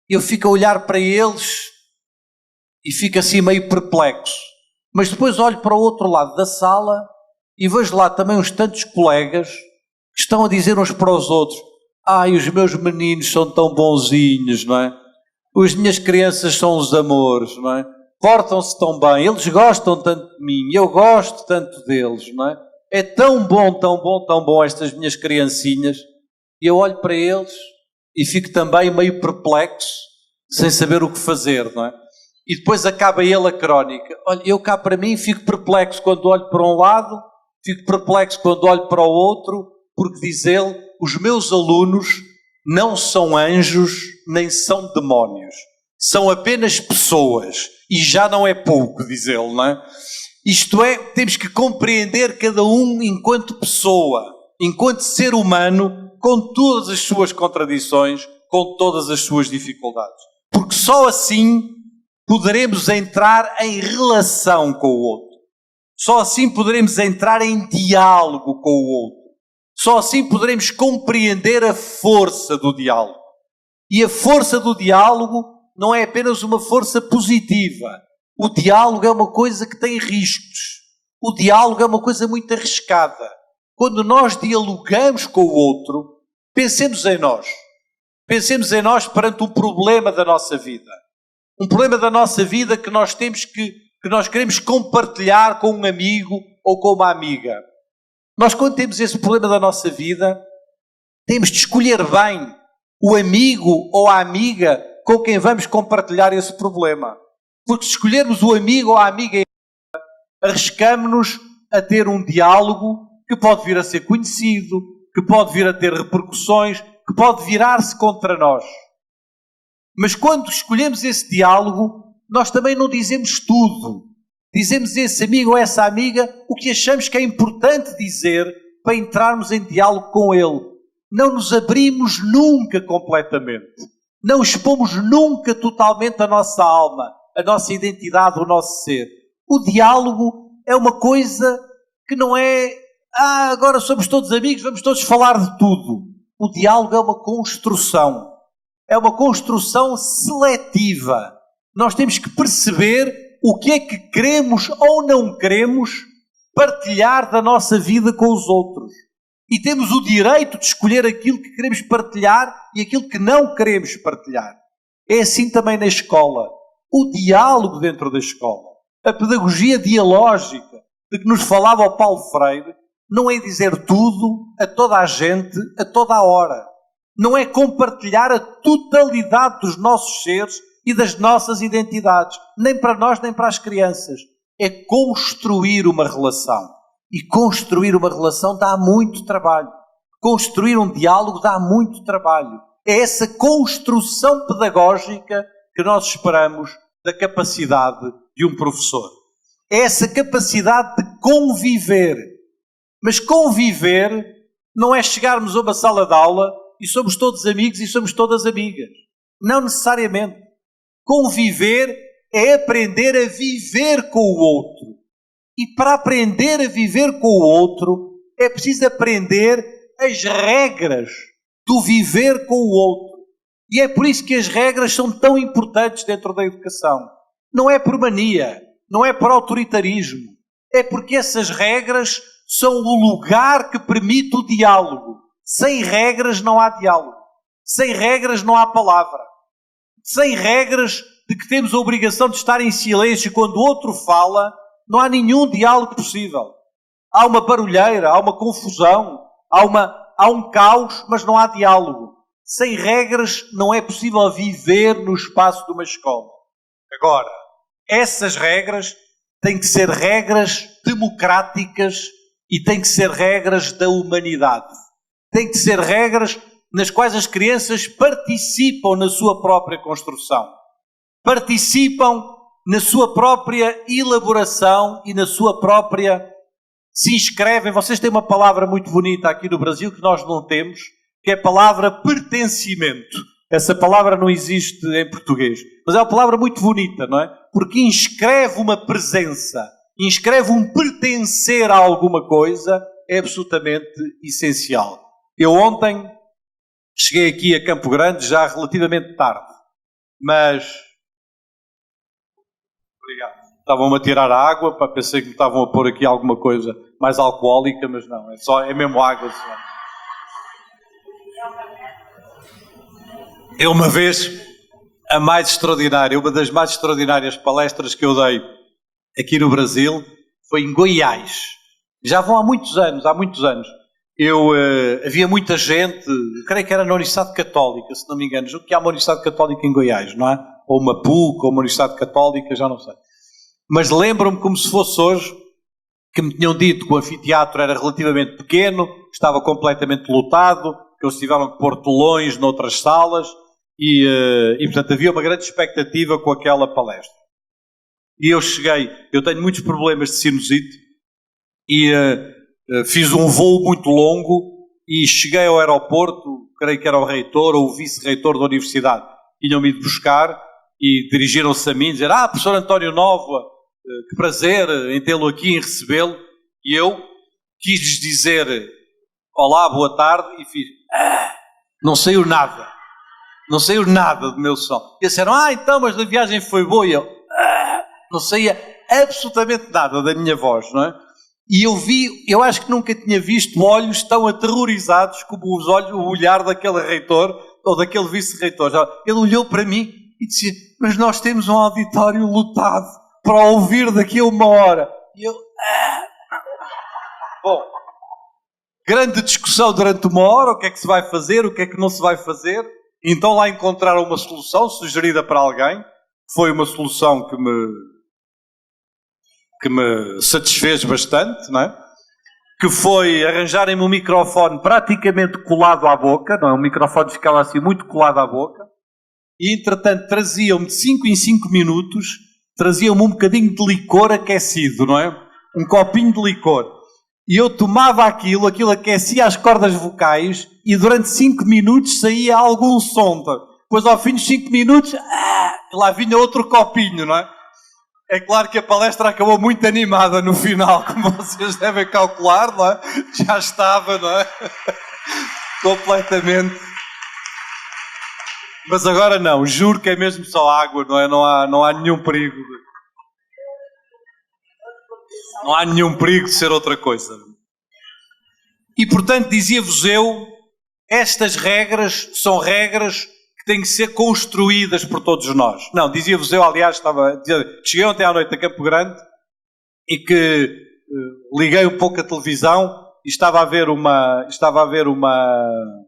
Eu fico a olhar para eles e fico assim meio perplexo. Mas depois olho para o outro lado da sala e vejo lá também uns tantos colegas que estão a dizer uns para os outros: ai, os meus meninos são tão bonzinhos, não é? As minhas crianças são os amores, não é? Portam-se tão bem, eles gostam tanto de mim, eu gosto tanto deles, não é? É tão bom, tão bom, tão bom estas minhas criancinhas. E eu olho para eles e fico também meio perplexo, sem saber o que fazer, não é? E depois acaba ele a crónica. Olha, eu cá para mim fico perplexo quando olho para um lado, fico perplexo quando olho para o outro, porque diz ele, os meus alunos não são anjos nem são demónios. São apenas pessoas. E já não é pouco, diz ele, não é? Isto é, temos que compreender cada um enquanto pessoa, enquanto ser humano, com todas as suas contradições, com todas as suas dificuldades. Porque só assim poderemos entrar em relação com o outro. Só assim poderemos entrar em diálogo com o outro. Só assim poderemos compreender a força do diálogo. E a força do diálogo não é apenas uma força positiva. O diálogo é uma coisa que tem riscos. O diálogo é uma coisa muito arriscada. Quando nós dialogamos com o outro, pensemos em nós. Pensemos em nós perante um problema da nossa vida. Um problema da nossa vida que nós temos que nós queremos compartilhar com um amigo ou com uma amiga. Nós, quando temos esse problema da nossa vida, temos de escolher bem o amigo ou a amiga com quem vamos compartilhar esse problema. Porque se escolhermos o amigo ou a amiga, arriscamos-nos a ter um diálogo que pode vir a ser conhecido, que pode vir a ter repercussões, que pode virar-se contra nós. Mas quando escolhemos esse diálogo, nós também não dizemos tudo. Dizemos a esse amigo ou a essa amiga o que achamos que é importante dizer para entrarmos em diálogo com ele. Não nos abrimos nunca completamente. Não expomos nunca totalmente a nossa alma, a nossa identidade, o nosso ser. O diálogo é uma coisa que não é agora somos todos amigos, vamos todos falar de tudo. O diálogo é uma construção. É uma construção seletiva. Nós temos que perceber o que é que queremos ou não queremos partilhar da nossa vida com os outros. E temos o direito de escolher aquilo que queremos partilhar e aquilo que não queremos partilhar. É assim também na escola. O diálogo dentro da escola. A pedagogia dialógica de que nos falava o Paulo Freire não é dizer tudo a toda a gente, a toda a hora. Não é compartilhar a totalidade dos nossos seres e das nossas identidades. Nem para nós, nem para as crianças. É construir uma relação. E construir uma relação dá muito trabalho. Construir um diálogo dá muito trabalho. É essa construção pedagógica que nós esperamos da capacidade de um professor. É essa capacidade de conviver. Mas conviver não é chegarmos a uma sala de aula e somos todos amigos e somos todas amigas. Não necessariamente. Conviver é aprender a viver com o outro. E para aprender a viver com o outro, é preciso aprender as regras do viver com o outro. E é por isso que as regras são tão importantes dentro da educação. Não é por mania, não é por autoritarismo. É porque essas regras são o lugar que permite o diálogo. Sem regras não há diálogo. Sem regras não há palavra. Sem regras de que temos a obrigação de estar em silêncio quando o outro fala, não há nenhum diálogo possível. Há uma barulheira, há uma confusão, há um caos, mas não há diálogo. Sem regras não é possível viver no espaço de uma escola. Agora, essas regras têm que ser regras democráticas e têm que ser regras da humanidade. Têm que ser regras nas quais as crianças participam na sua própria construção. Participam na sua própria elaboração e na sua própria... Se inscrevem. Vocês têm uma palavra muito bonita aqui no Brasil que nós não temos, que é a palavra pertencimento. Essa palavra não existe em português. Mas é uma palavra muito bonita, não é? Porque inscreve uma presença. inscreve um pertencer a alguma coisa, é absolutamente essencial. Eu ontem cheguei aqui a Campo Grande já relativamente tarde, mas... Obrigado. Estavam-me a tirar a água, pensei que me estavam a pôr aqui alguma coisa mais alcoólica, mas não, é mesmo água. É uma vez a mais extraordinária, uma das mais extraordinárias palestras que eu dei aqui no Brasil foi em Goiás. Já vão há muitos anos. Havia muita gente, creio que era na Universidade Católica, se não me engano, julgo que há uma Universidade Católica em Goiás, não é? Ou uma PUC, ou uma Universidade Católica, já não sei. Mas lembro-me como se fosse hoje, que me tinham dito que o anfiteatro era relativamente pequeno, estava completamente lotado, que eles tiveram que pôr telões noutras salas, e portanto havia uma grande expectativa com aquela palestra. E eu cheguei, eu tenho muitos problemas de sinusite, e fiz um voo muito longo, e cheguei ao aeroporto, creio que era o reitor ou o vice-reitor da universidade, tinham-me ido buscar, e dirigiram-se a mim, dizer, professor António Nóvoa, que prazer em tê-lo aqui, em recebê-lo, e eu quis-lhes dizer, olá, boa tarde, e fiz, não saiu nada do meu som. E disseram, então, mas a viagem foi boa, e eu, não saía absolutamente nada da minha voz, não é? E eu acho que nunca tinha visto olhos tão aterrorizados como o olhar daquele reitor, ou daquele vice-reitor. Ele olhou para mim e disse, mas nós temos um auditório lotado para ouvir daqui a 1 hora. E eu, Bom, grande discussão durante 1 hora, o que é que se vai fazer, o que é que não se vai fazer. Então lá encontraram uma solução sugerida para alguém, foi uma solução que me satisfez bastante, não é? Que foi arranjarem-me um microfone praticamente colado à boca, não é? Um microfone que ficava assim muito colado à boca, e entretanto traziam-me de 5 em 5 minutos, traziam-me um bocadinho de licor aquecido, não é? Um copinho de licor. E eu tomava aquilo aquecia as cordas vocais, e durante 5 minutos saía algum som. Depois ao fim dos 5 minutos, lá vinha outro copinho, não é? É claro que a palestra acabou muito animada no final, como vocês devem calcular, não é? Já estava, não é? Completamente. Mas agora não, juro que é mesmo só água, não é? Não há nenhum perigo. Não há nenhum perigo de ser outra coisa. E portanto, dizia-vos eu, estas regras são regras têm que ser construídas por todos nós. Não, dizia-vos eu, aliás, cheguei ontem à noite a Campo Grande e que liguei um pouco a televisão e estava a ver uma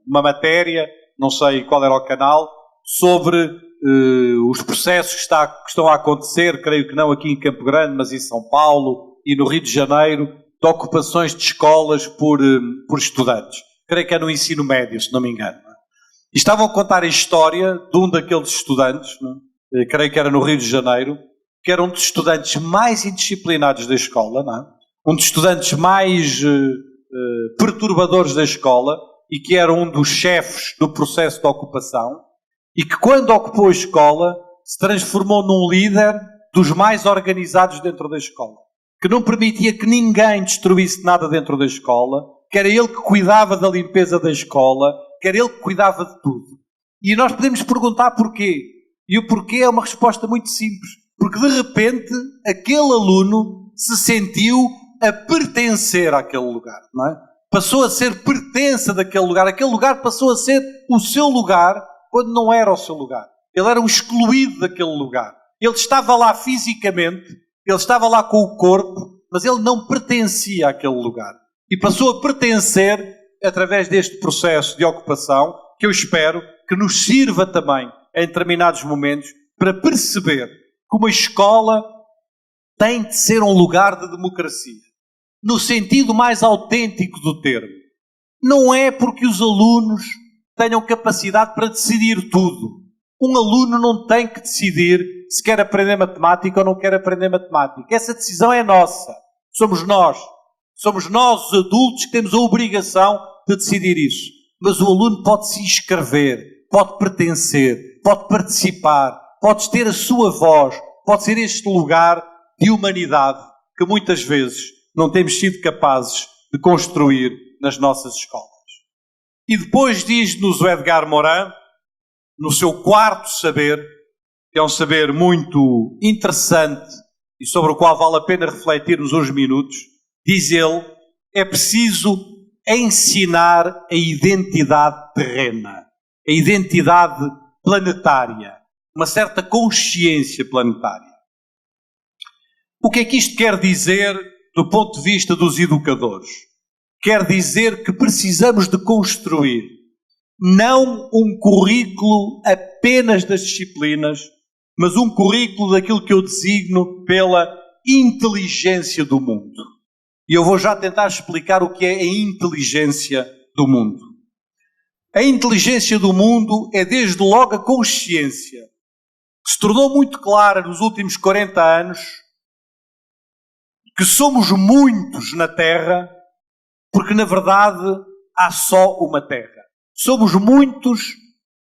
matéria, não sei qual era o canal, sobre os processos que estão a acontecer, creio que não aqui em Campo Grande, mas em São Paulo e no Rio de Janeiro, de ocupações de escolas por estudantes. Creio que é no ensino médio, se não me engano. E estavam a contar a história de um daqueles estudantes, creio que era no Rio de Janeiro, que era um dos estudantes mais indisciplinados da escola, não é? Um dos estudantes mais perturbadores da escola e que era um dos chefes do processo de ocupação e que quando ocupou a escola se transformou num líder dos mais organizados dentro da escola, que não permitia que ninguém destruísse nada dentro da escola, que era ele que cuidava da limpeza da escola, que era ele que cuidava de tudo. E nós podemos perguntar porquê. E o porquê é uma resposta muito simples. Porque de repente aquele aluno se sentiu a pertencer àquele lugar, não é? Passou a ser pertença daquele lugar. Aquele lugar passou a ser o seu lugar quando não era o seu lugar. Ele era um excluído daquele lugar. Ele estava lá fisicamente, ele estava lá com o corpo, mas ele não pertencia àquele lugar. E passou a pertencer através deste processo de ocupação, que eu espero que nos sirva também, em determinados momentos, para perceber que uma escola tem de ser um lugar de democracia, no sentido mais autêntico do termo. Não é porque os alunos tenham capacidade para decidir tudo. Um aluno não tem que decidir se quer aprender matemática ou não quer aprender matemática. Essa decisão é nossa. Somos nós. Somos nós, os adultos, que temos a obrigação de decidir isso. Mas o aluno pode se inscrever, pode pertencer, pode participar, pode ter a sua voz, pode ser este lugar de humanidade que muitas vezes não temos sido capazes de construir nas nossas escolas. E depois diz-nos o Edgar Morin, no seu quarto saber, que é um saber muito interessante e sobre o qual vale a pena refletirmos uns minutos, diz ele, é preciso ensinar a identidade terrena, a identidade planetária, uma certa consciência planetária. O que é que isto quer dizer do ponto de vista dos educadores? Quer dizer que precisamos de construir não um currículo apenas das disciplinas, mas um currículo daquilo que eu designo pela inteligência do mundo. E eu vou já tentar explicar o que é a inteligência do mundo. A inteligência do mundo é desde logo a consciência, que se tornou muito clara nos últimos 40 anos, que somos muitos na Terra, porque na verdade há só uma Terra. Somos muitos,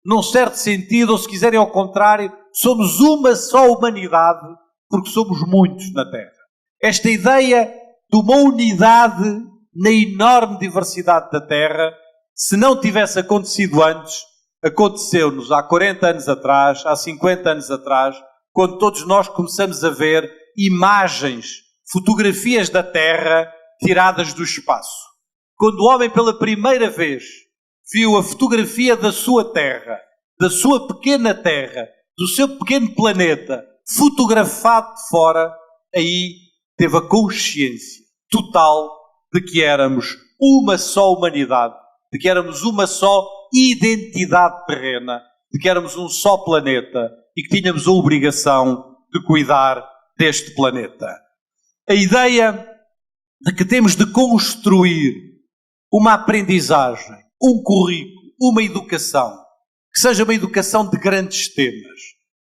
num certo sentido, ou se quiserem ao contrário, somos uma só humanidade, porque somos muitos na Terra. Esta ideia de uma unidade na enorme diversidade da Terra, se não tivesse acontecido antes, aconteceu-nos há 40 anos atrás, há 50 anos atrás, quando todos nós começamos a ver imagens, fotografias da Terra tiradas do espaço. Quando o homem pela primeira vez viu a fotografia da sua Terra, da sua pequena Terra, do seu pequeno planeta, fotografado de fora, aí teve a consciência total de que éramos uma só humanidade, de que éramos uma só identidade terrena, de que éramos um só planeta e que tínhamos a obrigação de cuidar deste planeta. A ideia de que temos de construir uma aprendizagem, um currículo, uma educação, que seja uma educação de grandes temas,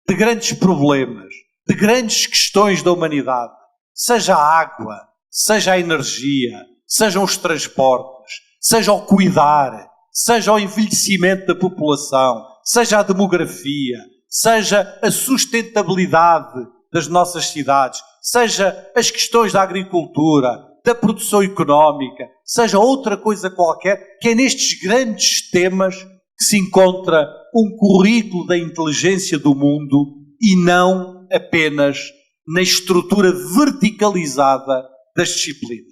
de grandes problemas, de grandes questões da humanidade, seja a água, seja a energia, sejam os transportes, seja o cuidar, seja o envelhecimento da população, seja a demografia, seja a sustentabilidade das nossas cidades, seja as questões da agricultura, da produção económica, seja outra coisa qualquer, que é nestes grandes temas que se encontra um currículo da inteligência do mundo e não apenas na estrutura verticalizada das disciplinas.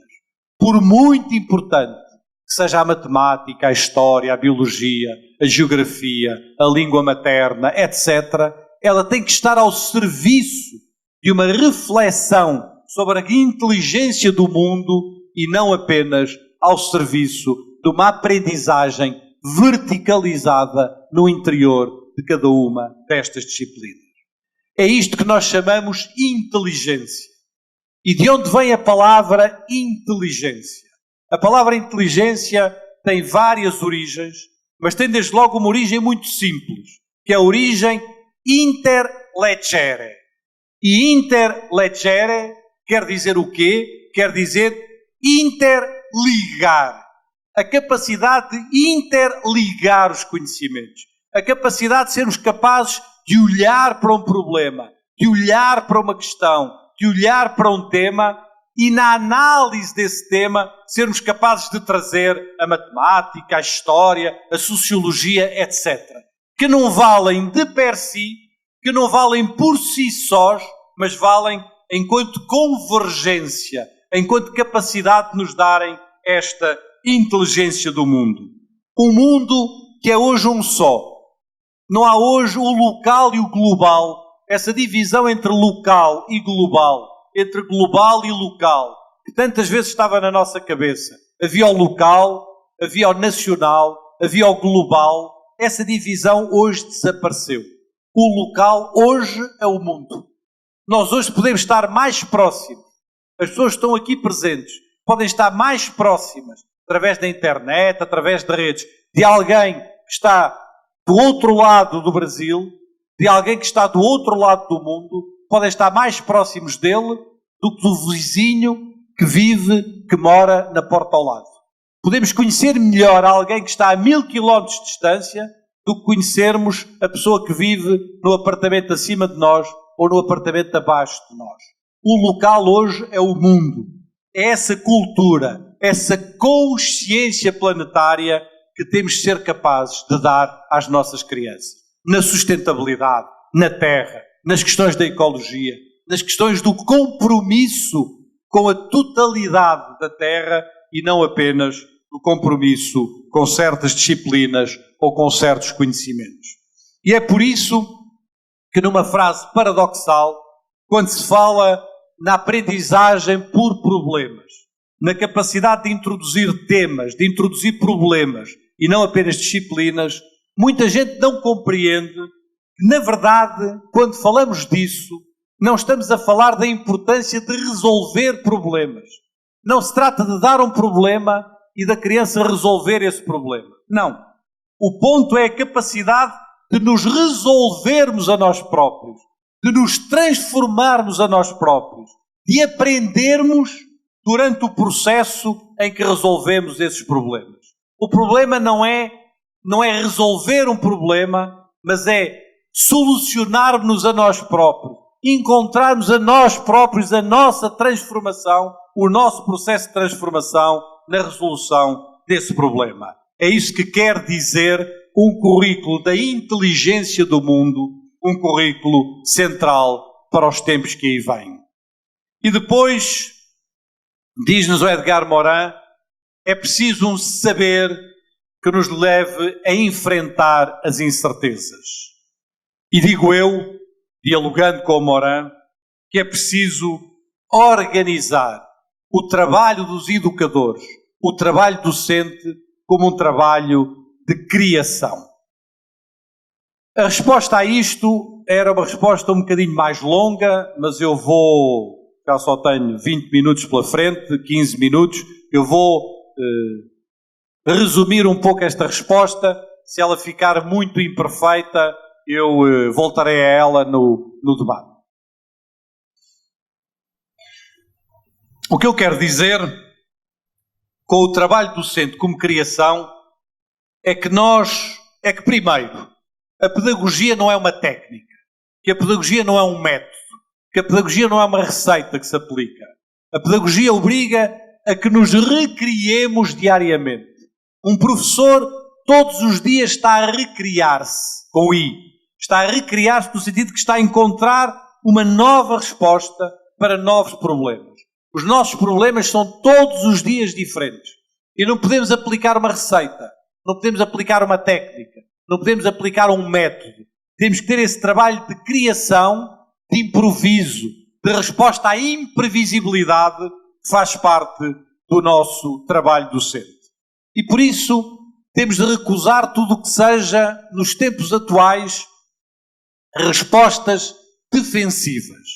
Por muito importante que seja a matemática, a história, a biologia, a geografia, a língua materna, etc., ela tem que estar ao serviço de uma reflexão sobre a inteligência do mundo e não apenas ao serviço de uma aprendizagem verticalizada no interior de cada uma destas disciplinas. É isto que nós chamamos inteligência. E de onde vem a palavra inteligência? A palavra inteligência tem várias origens, mas tem desde logo uma origem muito simples, que é a origem interlegere. E interlegere quer dizer o quê? Quer dizer interligar. A capacidade de interligar os conhecimentos. A capacidade de sermos capazes de olhar para um problema, de olhar para uma questão, de olhar para um tema e na análise desse tema sermos capazes de trazer a matemática, a história, a sociologia, etc. Que não valem de per si, que não valem por si sós, mas valem enquanto convergência, enquanto capacidade de nos darem esta inteligência do mundo. Um mundo que é hoje um só. Não há hoje o local e o global, essa divisão entre local e global, entre global e local, que tantas vezes estava na nossa cabeça. Havia o local, havia o nacional, havia o global. Essa divisão hoje desapareceu. O local hoje é o mundo. Nós hoje podemos estar mais próximos. As pessoas que estão aqui presentes podem estar mais próximas, através da internet, através de redes, de alguém que está do outro lado do Brasil, de alguém que está do outro lado do mundo, podem estar mais próximos dele do que do vizinho que vive, que mora na porta ao lado. Podemos conhecer melhor alguém que está a 1000 km de distância do que conhecermos a pessoa que vive no apartamento acima de nós ou no apartamento abaixo de nós. O local hoje é o mundo. É essa cultura, essa consciência planetária que temos de ser capazes de dar às nossas crianças. Na sustentabilidade, na terra, nas questões da ecologia, nas questões do compromisso com a totalidade da terra e não apenas do compromisso com certas disciplinas ou com certos conhecimentos. E é por isso que numa frase paradoxal, quando se fala na aprendizagem por problemas, na capacidade de introduzir temas, de introduzir problemas e não apenas disciplinas, muita gente não compreende que, na verdade, quando falamos disso, não estamos a falar da importância de resolver problemas. Não se trata de dar um problema e da criança resolver esse problema. Não. O ponto é a capacidade de nos resolvermos a nós próprios, de nos transformarmos a nós próprios, de aprendermos durante o processo em que resolvemos esses problemas. O problema não é resolver um problema, mas é solucionarmos a nós próprios, encontrarmos a nós próprios a nossa transformação, o nosso processo de transformação na resolução desse problema. É isso que quer dizer um currículo da inteligência do mundo, um currículo central para os tempos que aí vêm. E depois, diz-nos o Edgar Morin, é preciso um saber que nos leve a enfrentar as incertezas. E digo eu, dialogando com o Morin, que é preciso organizar o trabalho dos educadores, o trabalho docente, como um trabalho de criação. A resposta a isto era uma resposta um bocadinho mais longa, mas eu já só tenho 20 minutos pela frente, 15 minutos, eu vou resumir um pouco esta resposta. Se ela ficar muito imperfeita, eu voltarei a ela no debate. O que eu quero dizer com o trabalho docente como criação é que primeiro, a pedagogia não é uma técnica, que a pedagogia não é um método, que a pedagogia não é uma receita que se aplica. A pedagogia obriga a que nos recriemos diariamente. Um professor todos os dias está a recriar-se, com I. Está a recriar-se no sentido que está a encontrar uma nova resposta para novos problemas. Os nossos problemas são todos os dias diferentes. E não podemos aplicar uma receita, não podemos aplicar uma técnica, não podemos aplicar um método. Temos que ter esse trabalho de criação, de improviso, de resposta à imprevisibilidade que faz parte do nosso trabalho docente. E por isso temos de recusar tudo o que seja, nos tempos atuais, respostas defensivas,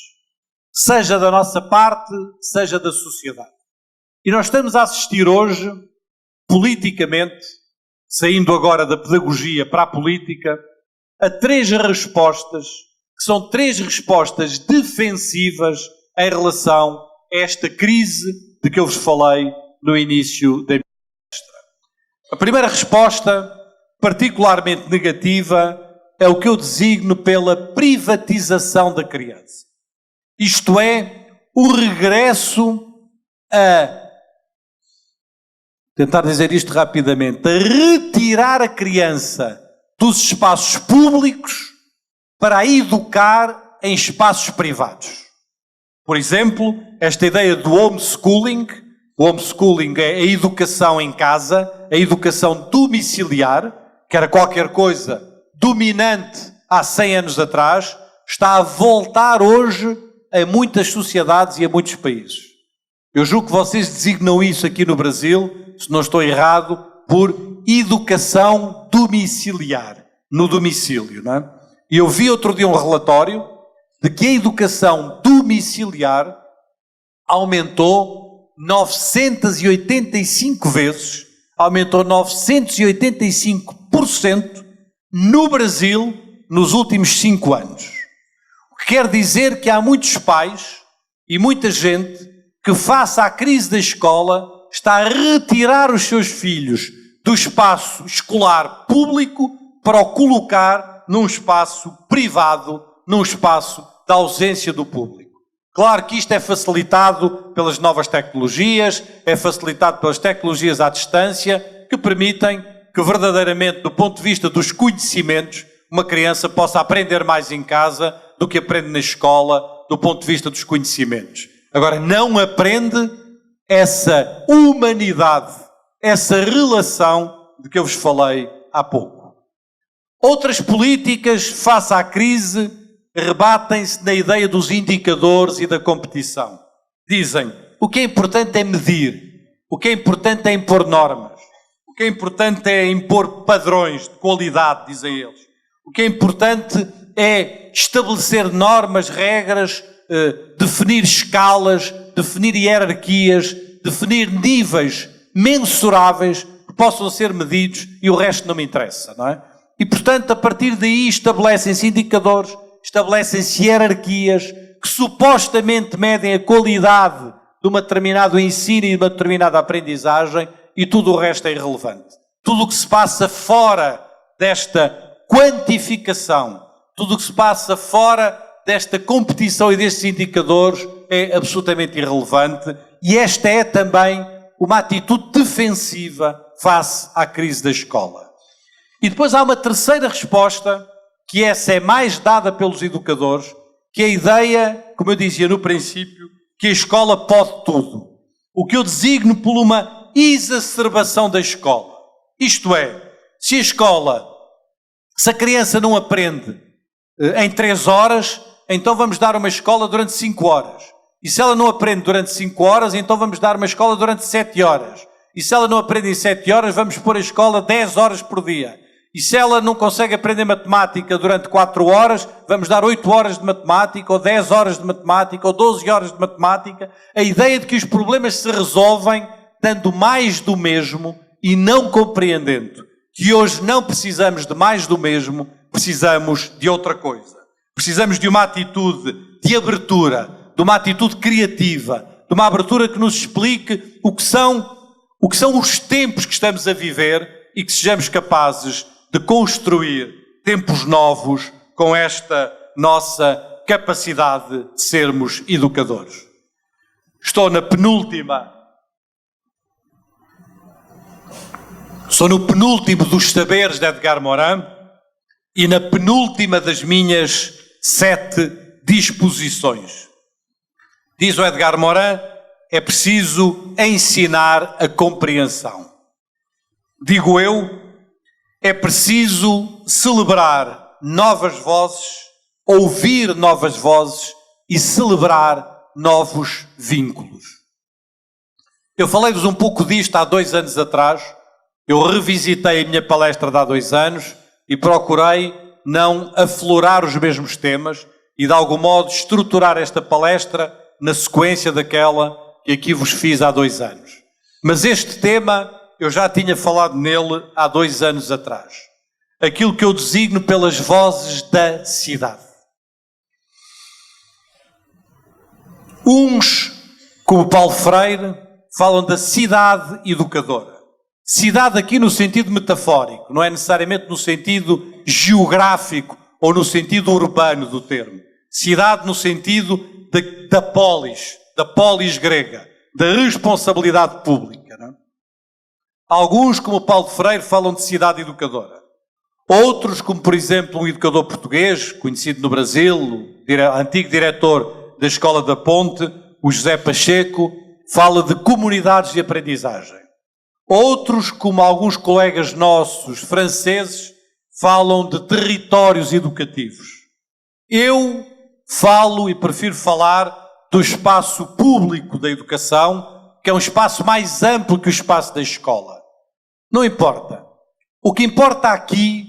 seja da nossa parte, seja da sociedade. E nós estamos a assistir hoje, politicamente, saindo agora da pedagogia para a política, a 3 respostas, que são 3 respostas defensivas em relação a esta crise de que eu vos falei no início da minha palestra. A primeira resposta, particularmente negativa, é o que eu designo pela privatização da criança. Isto é, o regresso a, tentar dizer isto rapidamente, a retirar a criança dos espaços públicos para a educar em espaços privados. Por exemplo, esta ideia do homeschooling. O homeschooling é a educação em casa, a educação domiciliar, que era qualquer coisa dominante há 100 anos atrás, está a voltar hoje a muitas sociedades e a muitos países. Eu julgo que vocês designam isso aqui no Brasil, se não estou errado, por educação domiciliar, no domicílio, não é? E eu vi outro dia um relatório de que a educação domiciliar aumentou 985 vezes, aumentou 985% no Brasil nos últimos 5 anos. O que quer dizer que há muitos pais e muita gente que, face à crise da escola, está a retirar os seus filhos do espaço escolar público para o colocar num espaço privado, num espaço da ausência do público. Claro que isto é facilitado pelas novas tecnologias, é facilitado pelas tecnologias à distância, que permitem que verdadeiramente, do ponto de vista dos conhecimentos, uma criança possa aprender mais em casa do que aprende na escola, do ponto de vista dos conhecimentos. Agora, não aprende essa humanidade, essa relação de que eu vos falei há pouco. Outras políticas, face à crise, rebatem-se na ideia dos indicadores e da competição. Dizem, o que é importante é medir, o que é importante é impor normas, o que é importante é impor padrões de qualidade, dizem eles. O que é importante é estabelecer normas, regras, definir escalas, definir hierarquias, definir níveis mensuráveis que possam ser medidos e o resto não me interessa, não é? E, portanto, a partir daí estabelecem-se indicadores, estabelecem-se hierarquias que supostamente medem a qualidade de um determinado ensino e de uma determinada aprendizagem e tudo o resto é irrelevante. Tudo o que se passa fora desta quantificação, tudo o que se passa fora desta competição e destes indicadores é absolutamente irrelevante e esta é também uma atitude defensiva face à crise da escola. E depois há uma terceira resposta, que essa é mais dada pelos educadores, que é a ideia, como eu dizia no princípio, que a escola pode tudo. O que eu designo por uma exacerbação da escola. Isto é, se a criança não aprende em 3 horas, então vamos dar uma escola durante 5 horas. E se ela não aprende durante 5 horas, então vamos dar uma escola durante 7 horas. E se ela não aprende em 7 horas, vamos pôr a escola 10 horas por dia. E se ela não consegue aprender matemática durante 4 horas, vamos dar 8 horas de matemática, ou 10 horas de matemática, ou 12 horas de matemática. A ideia de que os problemas se resolvem dando mais do mesmo e não compreendendo que hoje não precisamos de mais do mesmo, precisamos de outra coisa. Precisamos de uma atitude de abertura, de uma atitude criativa, de uma abertura que nos explique o que são os tempos que estamos a viver e que sejamos capazes de construir tempos novos com esta nossa capacidade de sermos educadores. Estou no penúltimo dos saberes de Edgar Morin e na penúltima das minhas 7 disposições. Diz o Edgar Morin, é preciso ensinar a compreensão. Digo eu, é preciso celebrar novas vozes, ouvir novas vozes e celebrar novos vínculos. Eu falei-vos um pouco disto há 2 anos atrás. Eu revisitei a minha palestra de há 2 anos e procurei não aflorar os mesmos temas e de algum modo estruturar esta palestra na sequência daquela que aqui vos fiz há 2 anos. Mas este tema eu já tinha falado nele há 2 anos atrás. Aquilo que eu designo pelas vozes da cidade. Uns, como Paulo Freire, falam da cidade educadora. Cidade aqui no sentido metafórico, não é necessariamente no sentido geográfico ou no sentido urbano do termo. Cidade no sentido da polis grega, da responsabilidade pública. Não é? Alguns, como Paulo Freire, falam de cidade educadora. Outros, como por exemplo um educador português, conhecido no Brasil, o antigo diretor da Escola da Ponte, o José Pacheco, fala de comunidades de aprendizagem. Outros, como alguns colegas nossos franceses, falam de territórios educativos. Eu falo e prefiro falar do espaço público da educação, que é um espaço mais amplo que o espaço da escola. Não importa. O que importa aqui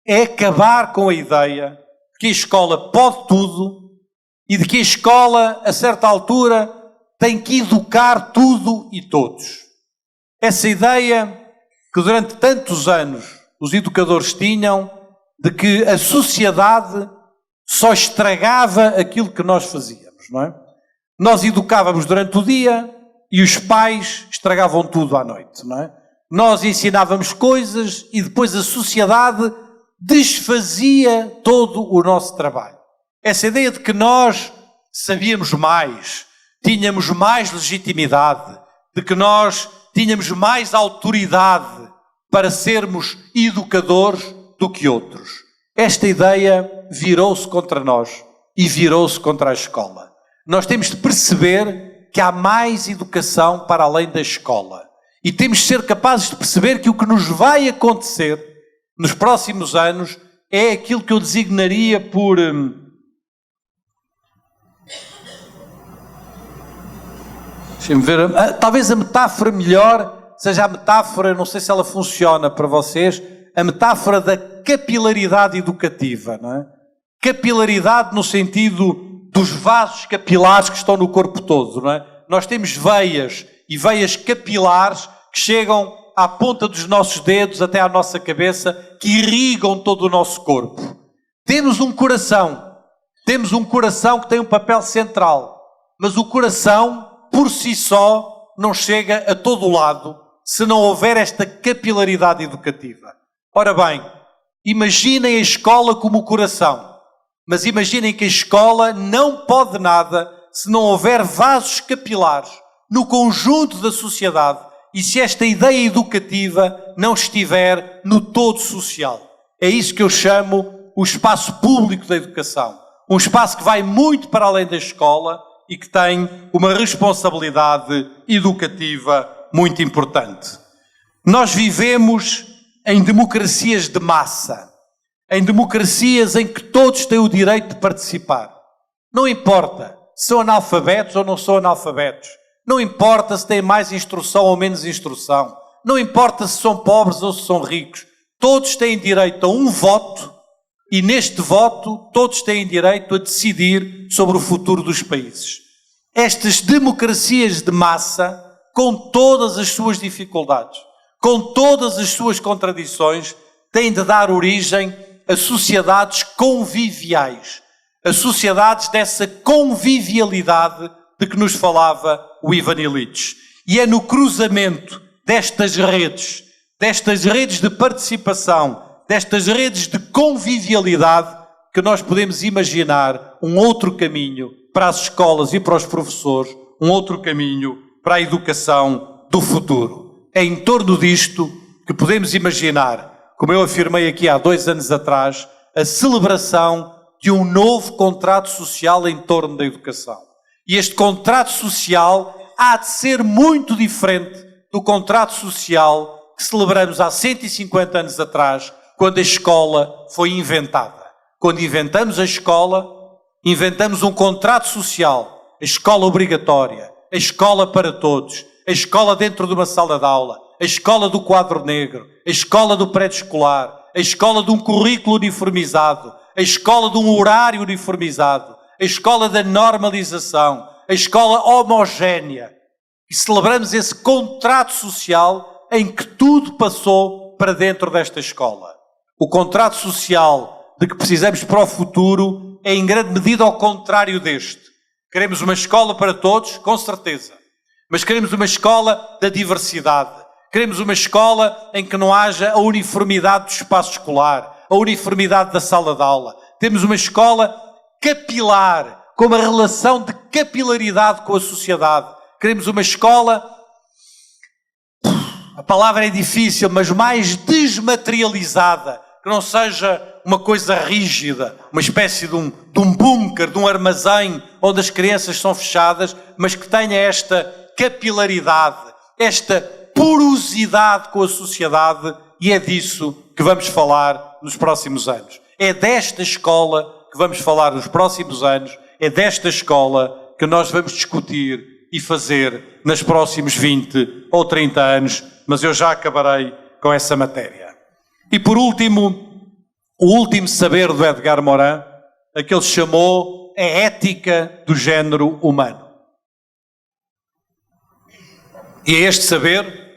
é acabar com a ideia de que a escola pode tudo e de que a escola, a certa altura, tem que educar tudo e todos. Essa ideia que durante tantos anos os educadores tinham de que a sociedade só estragava aquilo que nós fazíamos, não é? Nós educávamos durante o dia e os pais estragavam tudo à noite, não é? Nós ensinávamos coisas e depois a sociedade desfazia todo o nosso trabalho. Essa ideia de que nós sabíamos mais, tínhamos mais legitimidade, de que nós tínhamos mais autoridade para sermos educadores do que outros. Esta ideia virou-se contra nós e virou-se contra a escola. Nós temos de perceber que há mais educação para além da escola. E temos de ser capazes de perceber que o que nos vai acontecer nos próximos anos é aquilo que eu designaria por... Deixem-me ver. Talvez a metáfora melhor seja a metáfora, não sei se ela funciona para vocês, a metáfora da capilaridade educativa, não é? Capilaridade no sentido dos vasos capilares que estão no corpo todo, não é? Nós temos veias e veias capilares que chegam à ponta dos nossos dedos até à nossa cabeça, que irrigam todo o nosso corpo. Temos um coração que tem um papel central, mas o coração, por si só, não chega a todo o lado se não houver esta capilaridade educativa. Ora bem, imaginem a escola como o coração, mas imaginem que a escola não pode nada se não houver vasos capilares no conjunto da sociedade e se esta ideia educativa não estiver no todo social. É isso que eu chamo o espaço público da educação. Um espaço que vai muito para além da escola e que tem uma responsabilidade educativa muito importante. Nós vivemos em democracias de massa, em democracias em que todos têm o direito de participar. Não importa se são analfabetos ou não são analfabetos. Não importa se têm mais instrução ou menos instrução. Não importa se são pobres ou se são ricos. Todos têm direito a um voto e neste voto todos têm direito a decidir sobre o futuro dos países. Estas democracias de massa, com todas as suas dificuldades, com todas as suas contradições, têm de dar origem a sociedades conviviais, a sociedades dessa convivialidade de que nos falava o Ivan Illich. E é no cruzamento destas redes de participação, destas redes de convivialidade, que nós podemos imaginar um outro caminho para as escolas e para os professores, um outro caminho para a educação do futuro. É em torno disto que podemos imaginar, como eu afirmei aqui há 2 anos atrás, a celebração de um novo contrato social em torno da educação. E este contrato social há de ser muito diferente do contrato social que celebramos há 150 anos atrás, quando a escola foi inventada. Quando inventamos a escola, inventamos um contrato social, a escola obrigatória, a escola para todos, a escola dentro de uma sala de aula, a escola do quadro negro, a escola do pré-escolar, a escola de um currículo uniformizado, a escola de um horário uniformizado, a escola da normalização, a escola homogénea. E celebramos esse contrato social em que tudo passou para dentro desta escola. O contrato social de que precisamos para o futuro é em grande medida ao contrário deste. Queremos uma escola para todos, com certeza. Mas queremos uma escola da diversidade. Queremos uma escola em que não haja a uniformidade do espaço escolar, a uniformidade da sala de aula. Temos uma escola capilar, com uma relação de capilaridade com a sociedade. Queremos uma escola, a palavra é difícil, mas mais desmaterializada, que não seja uma coisa rígida, uma espécie de um bunker, de um armazém onde as crianças são fechadas, mas que tenha esta capilaridade, esta porosidade com a sociedade, e é disso que vamos falar nos próximos anos. É desta escola que vamos falar nos próximos anos, é desta escola que nós vamos discutir e fazer nos próximos 20 ou 30 anos, mas eu já acabarei com essa matéria. E por último, o último saber do Edgar Morin, a que ele chamou a ética do género humano. E é este saber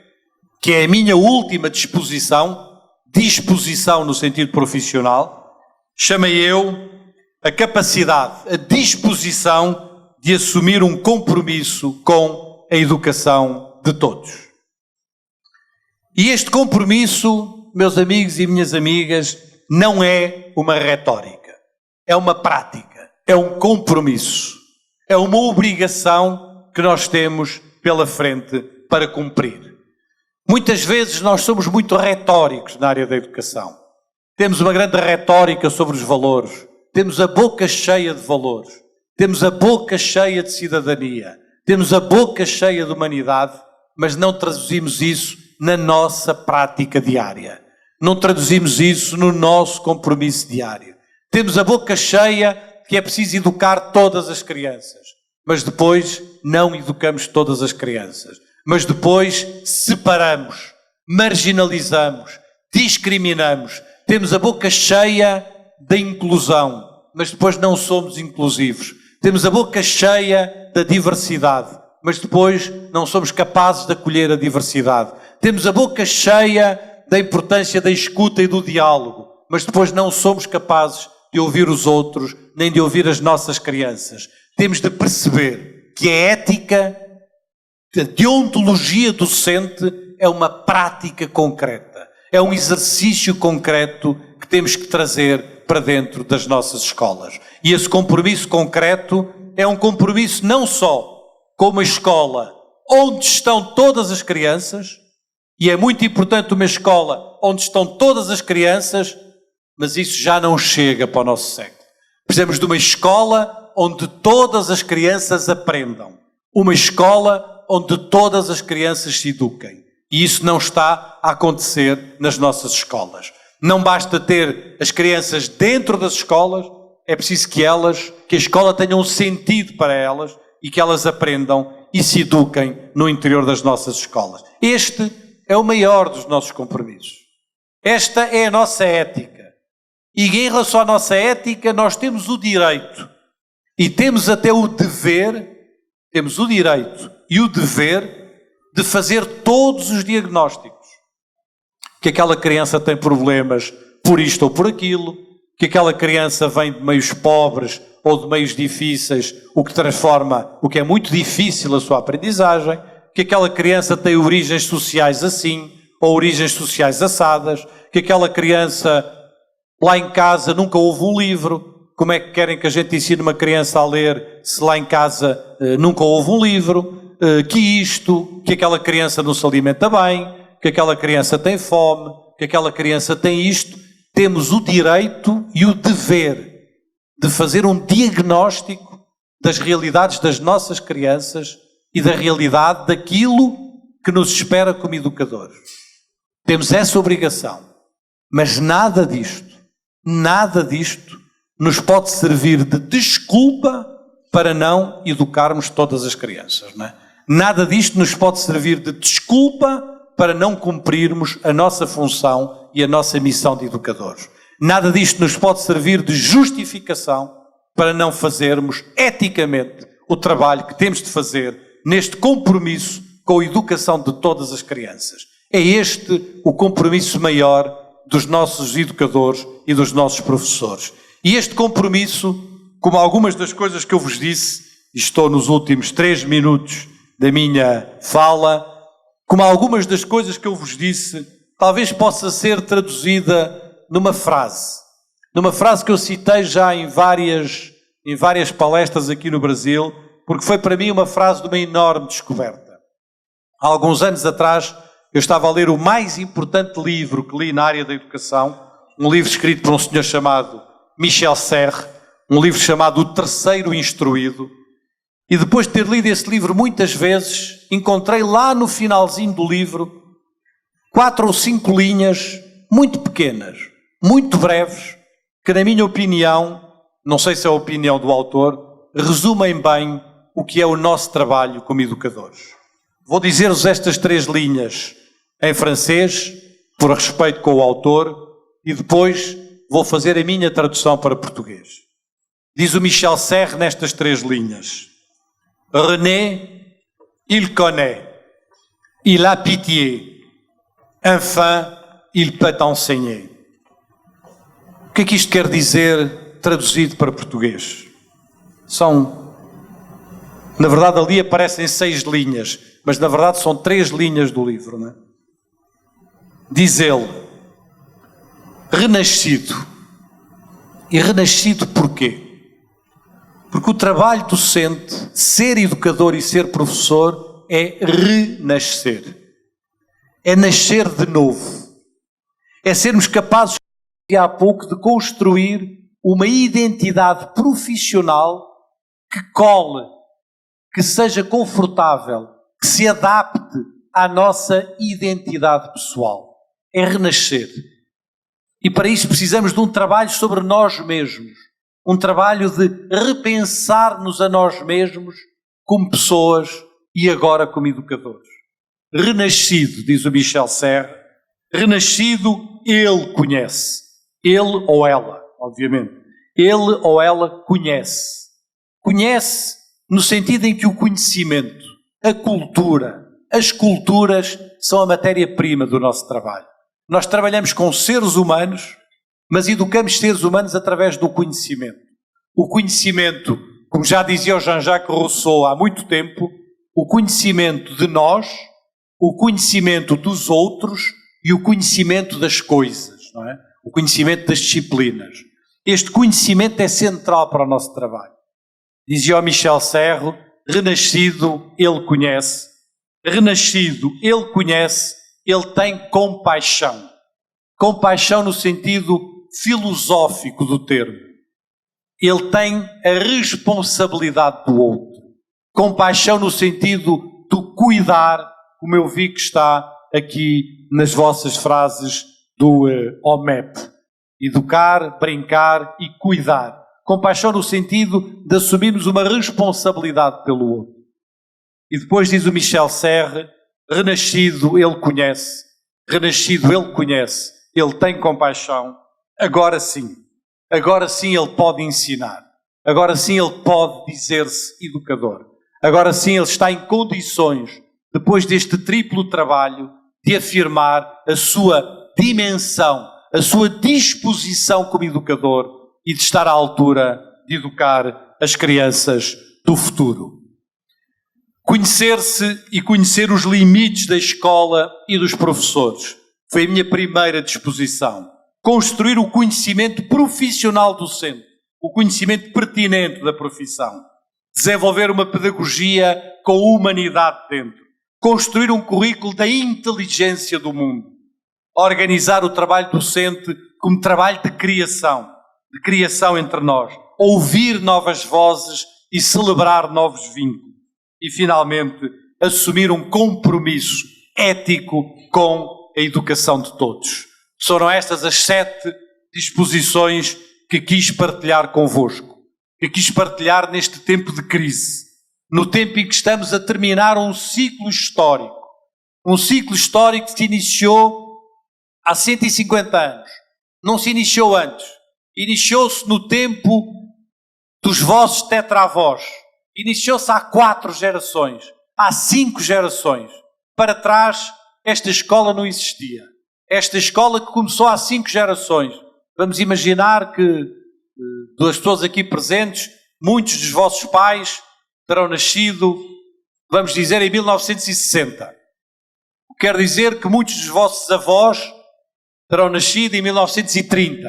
que é a minha última disposição no sentido profissional, chamei eu a capacidade, a disposição de assumir um compromisso com a educação de todos. E este compromisso, meus amigos e minhas amigas, não é uma retórica, é uma prática, é um compromisso. É uma obrigação que nós temos pela frente para cumprir. Muitas vezes nós somos muito retóricos na área da educação. Temos uma grande retórica sobre os valores. Temos a boca cheia de valores. Temos a boca cheia de cidadania. Temos a boca cheia de humanidade, mas não traduzimos isso na nossa prática diária. Não traduzimos isso no nosso compromisso diário. Temos a boca cheia que é preciso educar todas as crianças, mas depois não educamos todas as crianças. Mas depois separamos, marginalizamos, discriminamos. Temos a boca cheia da inclusão, mas depois não somos inclusivos. Temos a boca cheia da diversidade, mas depois não somos capazes de acolher a diversidade. Temos a boca cheia da importância da escuta e do diálogo, mas depois não somos capazes de ouvir os outros, nem de ouvir as nossas crianças. Temos de perceber que a ética, a deontologia docente é uma prática concreta, é um exercício concreto que temos que trazer para dentro das nossas escolas. E esse compromisso concreto é um compromisso não só com uma escola onde estão todas as crianças, e é muito importante uma escola onde estão todas as crianças, mas isso já não chega para o nosso século. Precisamos de uma escola onde todas as crianças aprendam. Uma escola onde todas as crianças se eduquem. E isso não está a acontecer nas nossas escolas. Não basta ter as crianças dentro das escolas, é preciso que a escola tenha um sentido para elas e que elas aprendam e se eduquem no interior das nossas escolas. Este é o maior dos nossos compromissos. Esta é a nossa ética. E em relação à nossa ética, nós temos o direito e temos até o dever, temos o direito e o dever de fazer todos os diagnósticos. Que aquela criança tem problemas por isto ou por aquilo, que aquela criança vem de meios pobres ou de meios difíceis, o que transforma o que é muito difícil a sua aprendizagem, que aquela criança tem origens sociais assim, ou origens sociais assadas, que aquela criança lá em casa nunca houve um livro. Como é que querem que a gente ensine uma criança a ler se lá em casa nunca houve um livro? Que aquela criança não se alimenta bem, que aquela criança tem fome, que aquela criança tem isto. Temos o direito e o dever de fazer um diagnóstico das realidades das nossas crianças e da realidade daquilo que nos espera como educadores. Temos essa obrigação, mas nada disto nos pode servir de desculpa para não educarmos todas as crianças, não é? Nada disto nos pode servir de desculpa para não cumprirmos a nossa função e a nossa missão de educadores. Nada disto nos pode servir de justificação para não fazermos eticamente o trabalho que temos de fazer neste compromisso com a educação de todas as crianças. É este o compromisso maior dos nossos educadores e dos nossos professores. E este compromisso, como algumas das coisas que eu vos disse, e estou nos últimos 3 minutos da minha fala, como algumas das coisas que eu vos disse, talvez possa ser traduzida numa frase que eu citei já em várias palestras aqui no Brasil, porque foi para mim uma frase de uma enorme descoberta. Há alguns anos atrás, eu estava a ler o mais importante livro que li na área da educação, um livro escrito por um senhor chamado Michel Serres, um livro chamado O Terceiro Instruído, e depois de ter lido esse livro muitas vezes, encontrei lá no finalzinho do livro 4 ou 5 linhas muito pequenas, muito breves, que na minha opinião, não sei se é a opinião do autor, resumem bem o que é o nosso trabalho como educadores. Vou dizer-vos estas 3 linhas em francês, por respeito com o autor, e depois vou fazer a minha tradução para português. Diz o Michel Serres nestas 3 linhas: René, il connaît, il a pitié, enfin, il peut enseigner. O que é que isto quer dizer traduzido para português? Na verdade ali aparecem 6 linhas, mas na verdade são 3 linhas do livro, não é? Diz ele: renascido. E renascido porquê? Porque o trabalho docente, ser educador e ser professor, é renascer. É nascer de novo. É sermos capazes, há pouco, de construir uma identidade profissional que cole, que seja confortável, que se adapte à nossa identidade pessoal. É renascer. E para isso precisamos de um trabalho sobre nós mesmos. Um trabalho de repensar-nos a nós mesmos como pessoas e agora como educadores. Renascido, diz o Michel Serres, renascido, ele conhece. Ele ou ela, obviamente. Ele ou ela conhece. Conhece no sentido em que o conhecimento, a cultura, as culturas são a matéria-prima do nosso trabalho. Nós trabalhamos com seres humanos, mas educamos seres humanos através do conhecimento. O conhecimento, como já dizia o Jean-Jacques Rousseau há muito tempo, o conhecimento de nós, o conhecimento dos outros e o conhecimento das coisas, não é? O conhecimento das disciplinas. Este conhecimento é central para o nosso trabalho. Dizia o Michel Serres, renascido, ele conhece. Renascido, ele conhece, ele tem compaixão. Compaixão no sentido filosófico do termo. Ele tem a responsabilidade do outro. Compaixão no sentido do cuidar, como eu vi que está aqui nas vossas frases do OMEP. Educar, brincar e cuidar. Compaixão no sentido de assumirmos uma responsabilidade pelo outro. E depois diz o Michel Serres, renascido ele conhece, renascido ele conhece, ele tem compaixão, agora sim ele pode ensinar, agora sim ele pode dizer-se educador, agora sim ele está em condições, depois deste triplo trabalho, de afirmar a sua dimensão, a sua disposição como educador e de estar à altura de educar as crianças do futuro. Conhecer-se e conhecer os limites da escola e dos professores foi a minha primeira disposição. Construir o conhecimento profissional docente, o conhecimento pertinente da profissão. Desenvolver uma pedagogia com humanidade dentro. Construir um currículo da inteligência do mundo. Organizar o trabalho docente como trabalho de criação entre nós. Ouvir novas vozes e celebrar novos vínculos. E, finalmente, assumir um compromisso ético com a educação de todos. Foram estas as 7 disposições que quis partilhar convosco, que quis partilhar neste tempo de crise, no tempo em que estamos a terminar um ciclo histórico que se iniciou há 150 anos, não se iniciou antes, iniciou-se no tempo dos vossos tetravós, iniciou-se há 4 gerações, há 5 gerações. Para trás, esta escola não existia. Esta escola que começou há 5 gerações. Vamos imaginar que, das pessoas aqui presentes, muitos dos vossos pais terão nascido, vamos dizer, em 1960. Quer dizer que muitos dos vossos avós terão nascido em 1930.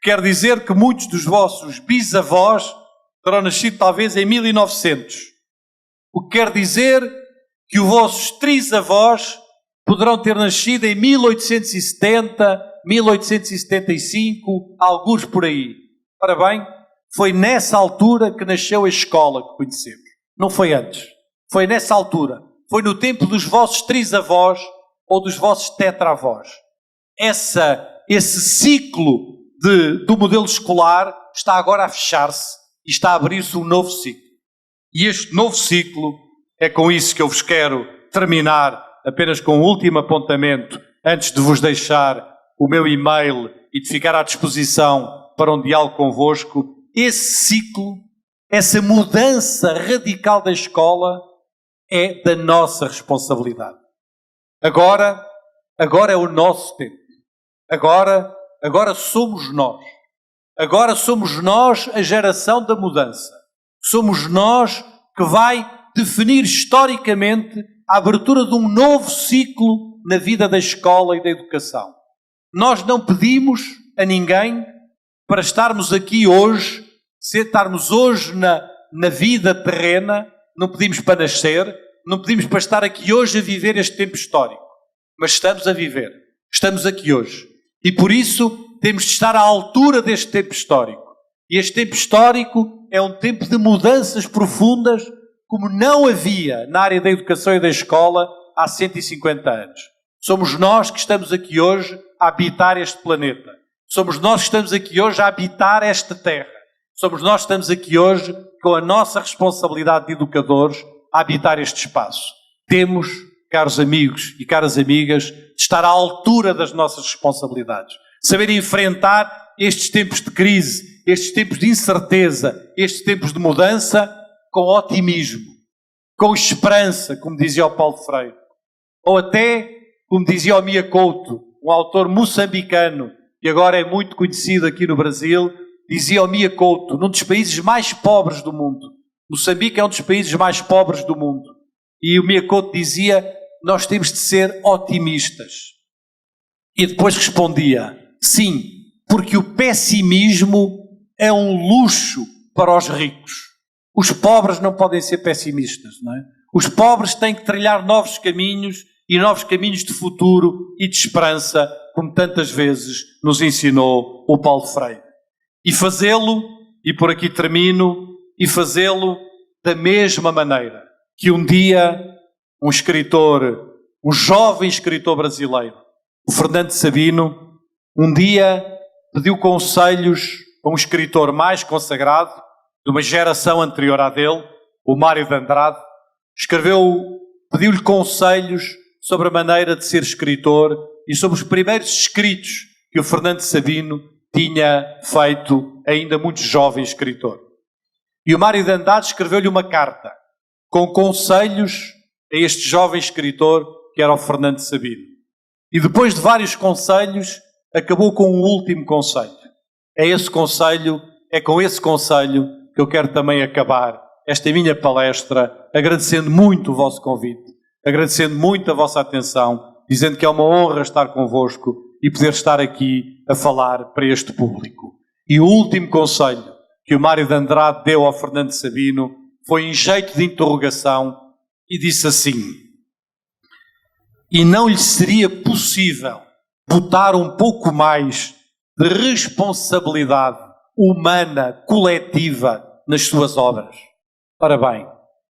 Quer dizer que muitos dos vossos bisavós terão nascido talvez em 1900. O que quer dizer que os vossos trisavós poderão ter nascido em 1870, 1875, alguns por aí. Ora bem, foi nessa altura que nasceu a escola que conhecemos. Não foi antes. Foi nessa altura. Foi no tempo dos vossos trisavós ou dos vossos tetravós. Esse ciclo do modelo escolar está agora a fechar-se e está a abrir-se um novo ciclo. E este novo ciclo, é com isso que eu vos quero terminar, apenas com um último apontamento, antes de vos deixar o meu e-mail e de ficar à disposição para um diálogo convosco. Esse ciclo, essa mudança radical da escola é da nossa responsabilidade. Agora é o nosso tempo. Agora somos nós. Agora somos nós a geração da mudança. Somos nós que vai definir historicamente a abertura de um novo ciclo na vida da escola e da educação. Nós não pedimos a ninguém para estarmos aqui hoje Se estarmos hoje na vida terrena, não pedimos para nascer, não pedimos para estar aqui hoje a viver este tempo histórico. Mas estamos a viver. Estamos aqui hoje. E por isso temos de estar à altura deste tempo histórico. E este tempo histórico é um tempo de mudanças profundas como não havia na área da educação e da escola há 150 anos. Somos nós que estamos aqui hoje a habitar este planeta. Somos nós que estamos aqui hoje a habitar esta terra. Somos nós que estamos aqui hoje com a nossa responsabilidade de educadores a habitar este espaço. Temos, caros amigos e caras amigas, de estar à altura das nossas responsabilidades. Saber enfrentar estes tempos de crise, estes tempos de incerteza, estes tempos de mudança com otimismo, com esperança, como dizia o Paulo Freire. Ou até, como dizia o Mia Couto, um autor moçambicano, que agora é muito conhecido aqui no Brasil, dizia o Mia Couto, num dos países mais pobres do mundo. Moçambique é um dos países mais pobres do mundo. E o Mia Couto dizia, nós temos de ser otimistas. E depois respondia, sim, porque o pessimismo é um luxo para os ricos. Os pobres não podem ser pessimistas, não é? Os pobres têm que trilhar novos caminhos e novos caminhos de futuro e de esperança, como tantas vezes nos ensinou o Paulo Freire. E fazê-lo, e por aqui termino, e fazê-lo da mesma maneira que um dia um escritor, um jovem escritor brasileiro, o Fernando Sabino, um dia pediu conselhos a um escritor mais consagrado, de uma geração anterior à dele, o Mário de Andrade, pediu-lhe conselhos sobre a maneira de ser escritor e sobre os primeiros escritos que o Fernando Sabino tinha feito ainda muito jovem escritor. E o Mário de Andrade escreveu-lhe uma carta com conselhos a este jovem escritor que era o Fernando Sabino. E depois de vários conselhos, acabou com um último conselho. É com esse conselho que eu quero também acabar esta minha palestra, agradecendo muito o vosso convite, agradecendo muito a vossa atenção, dizendo que é uma honra estar convosco e poder estar aqui a falar para este público. E o último conselho que o Mário de Andrade deu ao Fernando Sabino foi em jeito de interrogação e disse assim: e não lhe seria possível botar um pouco mais de responsabilidade humana, coletiva, nas suas obras? Ora bem,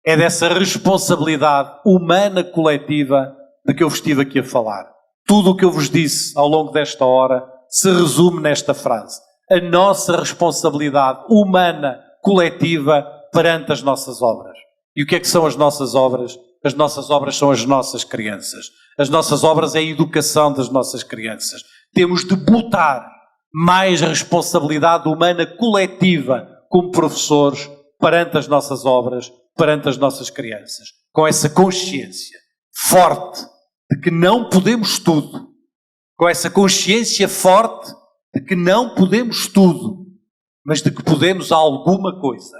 é dessa responsabilidade humana, coletiva, de que eu vos estive aqui a falar. Tudo o que eu vos disse ao longo desta hora se resume nesta frase. A nossa responsabilidade humana, coletiva, perante as nossas obras. E o que é que são as nossas obras? As nossas obras são as nossas crianças. As nossas obras é a educação das nossas crianças. Temos de botar mais responsabilidade humana coletiva como professores perante as nossas obras, perante as nossas crianças. Com essa consciência forte de que não podemos tudo. Com essa consciência forte de que não podemos tudo, mas de que podemos alguma coisa.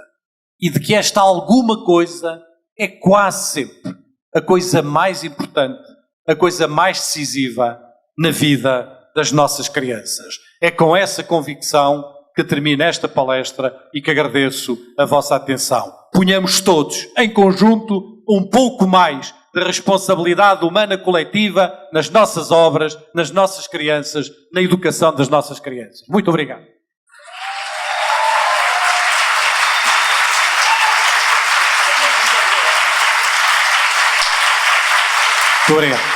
E de que esta alguma coisa é quase sempre a coisa mais importante, a coisa mais decisiva na vida das nossas crianças. É com essa convicção que termino esta palestra e que agradeço a vossa atenção. Ponhamos todos, em conjunto, um pouco mais de responsabilidade humana coletiva nas nossas obras, nas nossas crianças, na educação das nossas crianças. Muito obrigado. Muito obrigado.